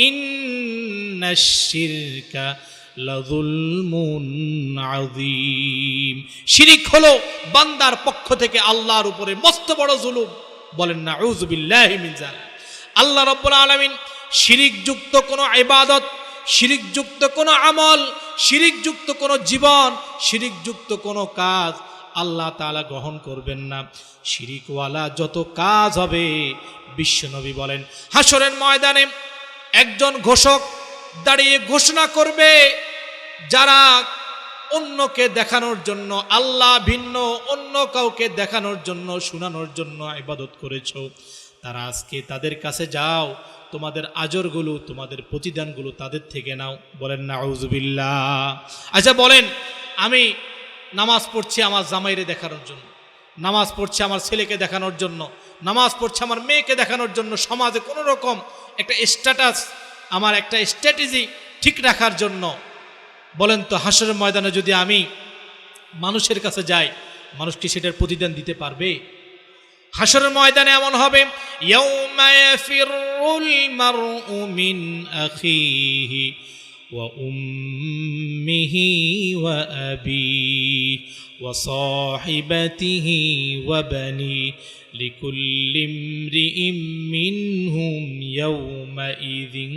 ইন্নাশ শিরকা লাযুলমুন আযীম। শিরক হলো বান্দার পক্ষ থেকে আল্লাহর উপরে মস্ত বড় জুলুম। বলেন নাউযু বিল্লাহি মিন যালিক। আল্লাহ রাব্বুল আলামিন শিরক যুক্ত কোনো ইবাদত, শিরিকযুক্ত কোনো আমল, শিরিকযুক্ত কোনো জীবন, শিরিকযুক্ত কোনো কাজ আল্লাহ তাআলা গ্রহণ করবেন না। শিরিকওয়ালা যত কাজ হবে, বিশ্বনবী বলেন হাসরের ময়দানে একজন ঘোষক দাঁড়িয়ে ঘোষণা করবে, যারা অন্যকে দেখানোর জন্য, আল্লাহ ভিন্ন অন্য কাউকে দেখানোর জন্য, শোনানোর জন্য ইবাদত করেছো, তারা আজকে তাদের কাছে যাও, তোমাদের আজরগুলো, তোমাদের প্রতিদানগুলো তাদের থেকে নাও। বলেন নাউজুবিল্লাহ। আচ্ছা বলেন, আমি নামাজ পড়ছি আমার জামাইরে দেখানোর জন্য, নামাজ পড়ছি আমার ছেলেকে দেখানোর জন্য, নামাজ পড়ছি আমার মেয়েকে দেখানোর জন্য, সমাজে কোনো রকম একটা স্ট্যাটাস, আমার একটা স্ট্র্যাটেজি ঠিক রাখার জন্য, বলেন তো হাসরের ময়দানে যদি আমি মানুষের কাছে যাই, মানুষ কি সেটার প্রতিদান দিতে পারবে? হাসরের ময়দানে এমন হবে, ইয়াউমা ইয়াফিরুল মারউ মিন আখিহি ওয়া উম্মিহি ওয়া আবিহি ওয়া সাহিবাতিহি ওয়া বানি লিকুল্লি ইমরিইম মিনহুম ইয়াউমাইযিন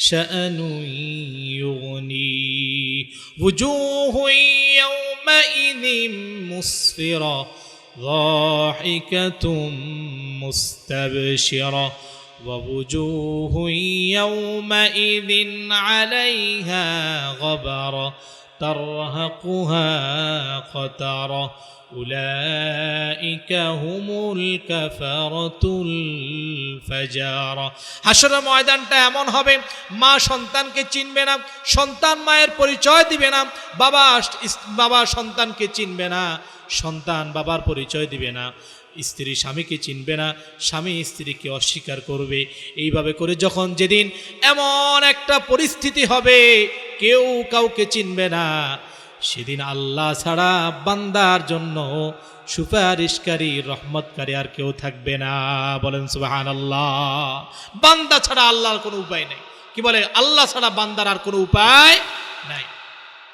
শাআনুন ইউগনি ওয়ুজুহুন ইয়াউমাইযিন মুসফিরা ضاحكة مستبشرة ووجوه يومئذ عليها غبرة ترهقها قترة أولئك هم الكفرة الفجرة। হাসরের ময়দানটা এমন হবে, মা সন্তানকে চিনবে না, সন্তান মায়ের পরিচয় দিবে না, বাবা সন্তানকে চিনবে না, সন্তান বাবার পরিচয় দিবে না, স্ত্রী স্বামীকে চিনবে না, স্বামী স্ত্রীকে অস্বীকার করবে। এইভাবে করে যখন যেদিন এমন একটা পরিস্থিতি হবে, কেউ কাউকে চিনবে না, সেদিন আল্লাহ ছাড়া বান্দার জন্য সুপারিশকারী, রহমতকারী আর কেউ থাকবে না। বলেন সুবহানাল্লাহ। বান্দা ছাড়া আল্লাহর কোনো উপায় নেই। কি বলে? আল্লাহ ছাড়া বান্দার আর কোনো উপায় নাই।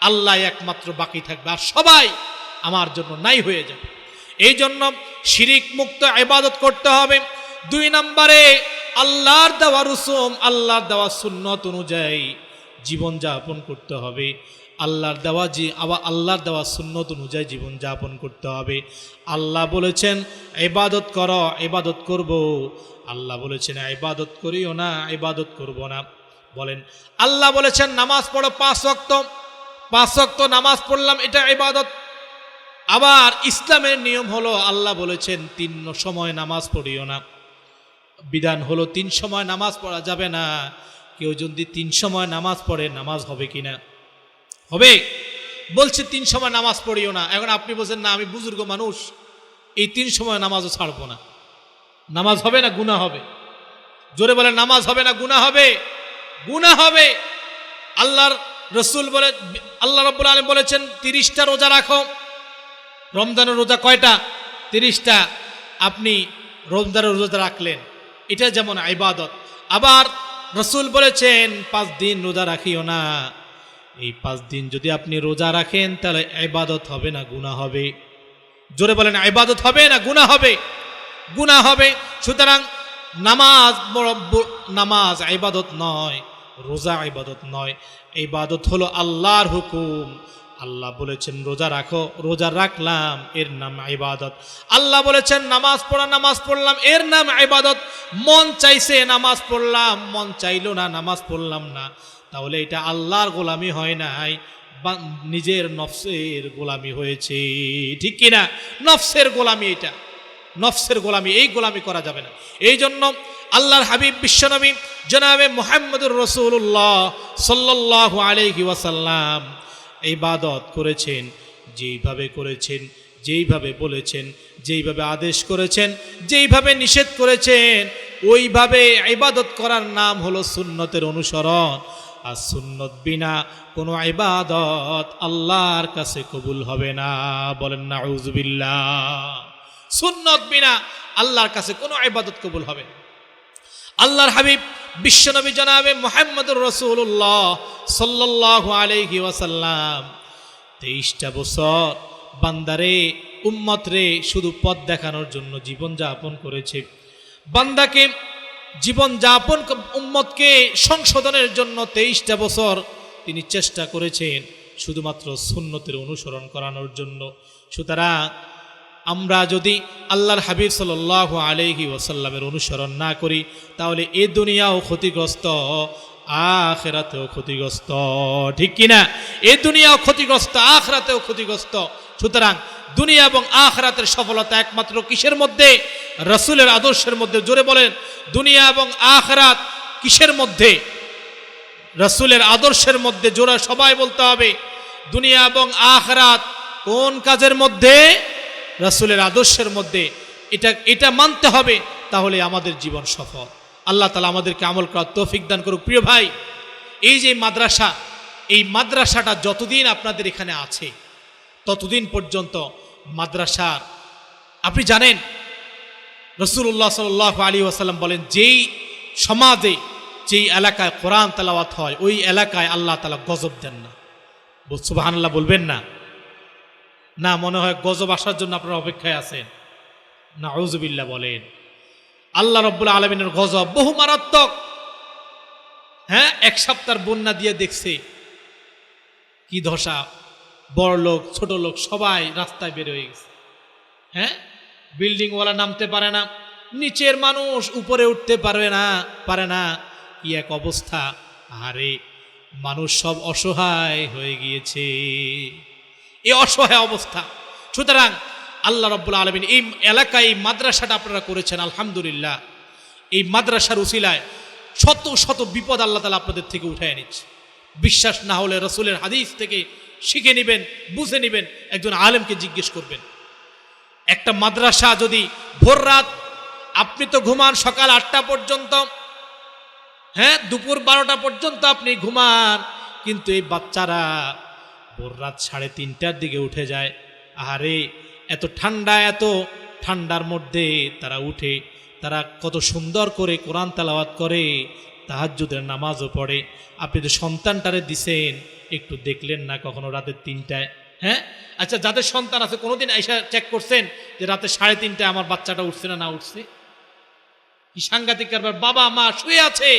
আল্লাহ একমাত্র বাকি থাকবে, আর সবাই আমার জন্য নাই হয়ে যাবে। এই জন্য শিরিক মুক্ত ইবাদত করতে হবে। 2 নম্বরে আল্লাহর দেওয়া রসুম, আল্লাহর দেওয়া সুন্নত অনুযায়ী জীবন যাপন করতে হবে। আল্লাহর দেওয়া সুন্নত অনুযায়ী জীবন যাপন করতে হবে। আল্লাহ বলেছেন ইবাদত করো, ইবাদত করব। আল্লাহ বলেছেন ইবাদত করিও না, ইবাদত করব না। বলেন, আল্লাহ বলেছেন নামাজ পড়ো 5 ওয়াক্ত, 5 ওয়াক্ত নামাজ পড়লাম, এটা ইবাদত। আবার ইসলামের নিয়ম হলো, আল্লাহ বলেছেন 3 সময় নামাজ পড়িও না। বিধান হলো 3 সময় নামাজ পড়া যাবে না। কেউ যদি 3 সময় নামাজ পড়ে, নামাজ হবে কিনা? হবে। বলছে 3 সময় নামাজ পড়িও না। এখন আপনি বলছেন না আমি বুজুর্গ মানুষ, এই 3 সময় নামাজও ছাড়বো না। নামাজ হবে না গুনাহ হবে? জোরে বলেন, নামাজ হবে না গুনাহ হবে? গুনাহ হবে। আল্লাহর রসুল বলে, আল্লাহ রাব্বুল আলামিন বলেছেন 30টা রোজা রাখো। রমজানের রোজা কয়টা? 30টা। আপনি রমজানের রোজা রাখলেন, এটা যেমন ইবাদত। আবার রসুল বলেছেন 5 দিন রোজা রাখিও না। এই 5 দিন যদি আপনি রোজা রাখেন, তাহলে ইবাদত হবে না গুনাহ হবে? জোরে বলেন, ইবাদত হবে না গুনাহ হবে? গুনাহ হবে। সুতরাং নামাজ ইবাদত নয়, রোজা ইবাদত নয়। ইবাদত হলো আল্লাহর হুকুম। আল্লাহ বলেছেন রোজা রাখো, রোজা রাখলাম, এর নাম ইবাদত। আল্লাহ বলেছেন নামাজ পড়া, নামাজ পড়লাম, এর নাম ইবাদত। মন চাইছে নামাজ পড়লাম, মন চাইলো না নামাজ পড়লাম না, তাহলে এটা আল্লাহর গোলামি হয় নাই, নিজের নফসের গোলামি হয়েছে। ঠিক কিনা? নফসের গোলামি এটা, নফসের গোলামি। এই গোলামি করা যাবে না। এই জন্য আল্লাহর হাবিব বিশ্বনবী জনাবে মুহাম্মদুর রাসূলুল্লাহ সাল্লাল্লাহু আলাইহি ওয়াসাল্লাম ইবাদত করেছেন, যেইভাবে করেছেন, যেইভাবে বলেছেন, যেইভাবে আদেশ করেছেন, যেইভাবে নিষেধ করেছেন, ওইভাবে ইবাদত করার নাম হলো সুন্নতের অনুসরণ। আর সুন্নত বিনা কোনো ইবাদত আল্লাহর কাছে কবুল হবে না। বলেন নাউজুবিল্লাহ। সুন্নত বিনা আল্লাহর কাছে কোনো ইবাদত কবুল হবে না। আল্লাহর হাবিব বিশ্বনবী জনাবে মুহাম্মদুর রাসূলুল্লাহ সাল্লাল্লাহু আলাইহি ওয়াসাল্লাম 23টা বছর বান্দারে, উম্মত রে শুধু পথ দেখানোর জন্য জীবন যাপন করেছে। বান্দাকে জীবনযাপন উম্মতকে সংশোধনের জন্য 23টা বছর তিনি চেষ্টা করেছেন শুধুমাত্র সুন্নতের অনুসরণ করানোর জন্য। সুতরাং আমরা যদি আল্লাহর হাবিব সাল্লাল্লাহু আলাইহি ওয়াসাল্লামের অনুসরণ না করি তাহলে এই দুনিয়াও ক্ষতিগ্রস্ত, আখিরাতেও ক্ষতিগ্রস্ত। ঠিক কিনা? এই দুনিয়াও ক্ষতিগ্রস্ত, আখিরাতেও ক্ষতিগ্রস্ত। সুতরাং দুনিয়া এবং আখিরাতের সফলতা একমাত্র কিসের মধ্যে? রাসূলের আদর্শের মধ্যে। জোরে বলেন, দুনিয়া এবং আখিরাত কিসের মধ্যে? রাসূলের আদর্শের মধ্যে। জোরে সবাই বলতে হবে, দুনিয়া এবং আখিরাত কোন কাজের মধ্যে? রাসূলের আদর্শের মধ্যে। এটা মানতে হবে, তাহলে আমাদের জীবন সফল। আল্লাহ তাআলা আমাদেরকে আমল করার তৌফিক দান করুক। প্রিয় ভাই, এই যে মাদ্রাসা, এই মাদ্রাসাটা যতদিন আপনাদের এখানে আছে ততদিন পর্যন্ত মাদ্রাসার, আপনি জানেন রাসূলুল্লাহ সাল্লাল্লাহু আলাইহি ওয়াসাল্লাম বলেন, যেই সমাজে যেই এলাকায় কোরআন তেলাওয়াত হয় ওই এলাকায় আল্লাহ তাআলা গজব দেন না। সুবহানাল্লাহ বলবেন না? না, মনে হয় গজব আসার জন্য আপনারা অপেক্ষায় আছেন। নাউযুবিল্লাহ বলেন। আল্লাহ রাব্বুল আলামিনের গজব বহু মারাত্মক। হ্যাঁ, এক সপ্তাহের বন্যা দিয়ে দেখছে কি দশা, বড় লোক ছোট লোক সবাই রাস্তায় বের হয়ে গেছে। হ্যাঁ, বিল্ডিংওয়ালা নামতে পারে না, নিচের মানুষ উপরে উঠতে পারে না। কি এক অবস্থা! আরে মানুষ সব অসহায় হয়ে গিয়েছে, এই অসহায় অবস্থা। সুতরাং আল্লাহ রাব্বুল আলামিন এই এলাকায় এই মাদ্রাসাটা আপনারা করেছেন, আলহামদুলিল্লাহ। এই মাদ্রাসার উসিলায় শত শত বিপদ আল্লাহ তাআলা আপনাদের থেকে উঠায় নিচ্ছে। বিশ্বাস না হলে রাসূলের হাদিস থেকে শিখে নেবেন, বুঝে নেবেন, একজন আলেমকে জিজ্ঞেস করবেন। একটা মাদ্রাসা যদি ভোর রাত, আপনি তো ঘুমান সকাল 8টা পর্যন্ত, হ্যাঁ, দুপুর 12টা পর্যন্ত আপনি ঘুমান, কিন্তু এই বাচ্চারা ভোর রাত 3:30টার দিকে উঠে যায়। আরে এত ঠান্ডার মধ্যে তারা উঠে, তারা কত সুন্দর করে কোরআন তেলাওয়াত করে, তাহাজ্জুদের নামাজও পড়ে। আপনি তো সন্তানটারে দিছেন, একটু দেখলেন না কখনো রাতের 3টায়? হ্যাঁ, আচ্ছা, যাদের সন্তান আছে কোনোদিন এসে চেক করছেন যে রাতে 3:30টায় আমার বাচ্চাটা উঠছে না উঠছে? কি সাংঘাতিক ব্যাপার! বাবা মা শুয়ে আছে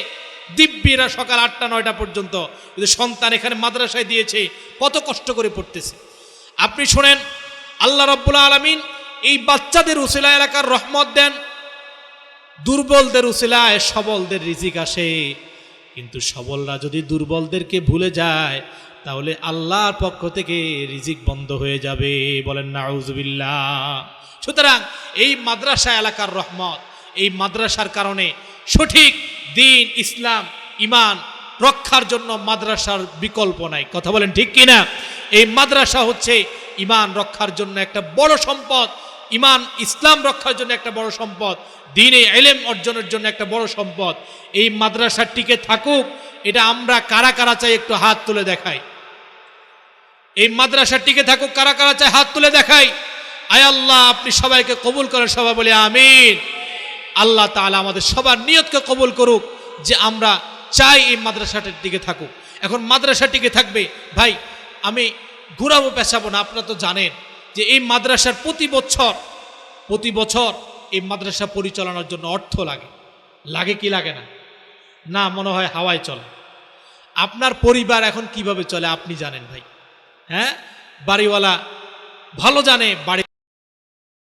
দিব্যিরা সকাল 8টা-9টা পর্যন্ত, কিন্তু সন্তান এখানে মাদ্রাসায় দিয়েছে, কত কষ্ট করে পড়তেছে। আপনি শোনেন, আল্লাহ রাব্বুল আলামিন এই বাচ্চাদের উসিলায় এলাকার রহমত দেন, দুর্বলদের উসিলায় সবলদের রিজিক আসে। কিন্তু সবলরা যদি দুর্বলদেরকে ভুলে যায় তাহলে আল্লাহর পক্ষ থেকে রিজিক বন্ধ হয়ে যাবে। বলেন নাউযুবিল্লাহ। সুতরাং এই মাদ্রাসা এলাকার রহমত, এই মাদ্রাসার কারণে সঠিক দ্বীন, ইসলাম, ঈমান রক্ষার জন্য মাদ্রাসার বিকল্প নাই। কথা বলেন ঠিক কিনা? এই মাদ্রাসা হচ্ছে ঈমান রক্ষার জন্য একটা বড় সম্পদ, ঈমান ইসলাম রক্ষার জন্য একটা বড় সম্পদ, দ্বীনে ইলম অর্জনের জন্য একটা বড় সম্পদ। এই মাদ্রাসা টিকে থাকুক, এটা আমরা কারা কারা চাই একটু হাত তুলে দেখাই। এই মাদ্রাসা টিকে থাকুক, কারা কারা চাই হাত তুলে দেখাই। আয় আল্লাহ, আপনি সবাইকে কবুল করেন, সবাই বলে আমিন। আল্লাহ তাআলা আমাদের সবার নিয়তকে কবুল করুক যে আমরা চাই এই মাদ্রাসাটার দিকে থাকুক। এখন মাদ্রাসা টিকে থাকবে, ভাই আমি ঘুরাবো পেছাবো না। আপনারা তো জানেন যে এই মাদ্রাসার প্রতি বছর এই মাদ্রাসা পরিচালনার জন্য অর্থ লাগে কি লাগে না? না, মনে হয় হাওয়ায় চলে। আপনার পরিবার এখন কিভাবে চলে আপনি জানেন ভাই। হ্যাঁ, বাড়িওয়ালা ভালো জানে বাড়ি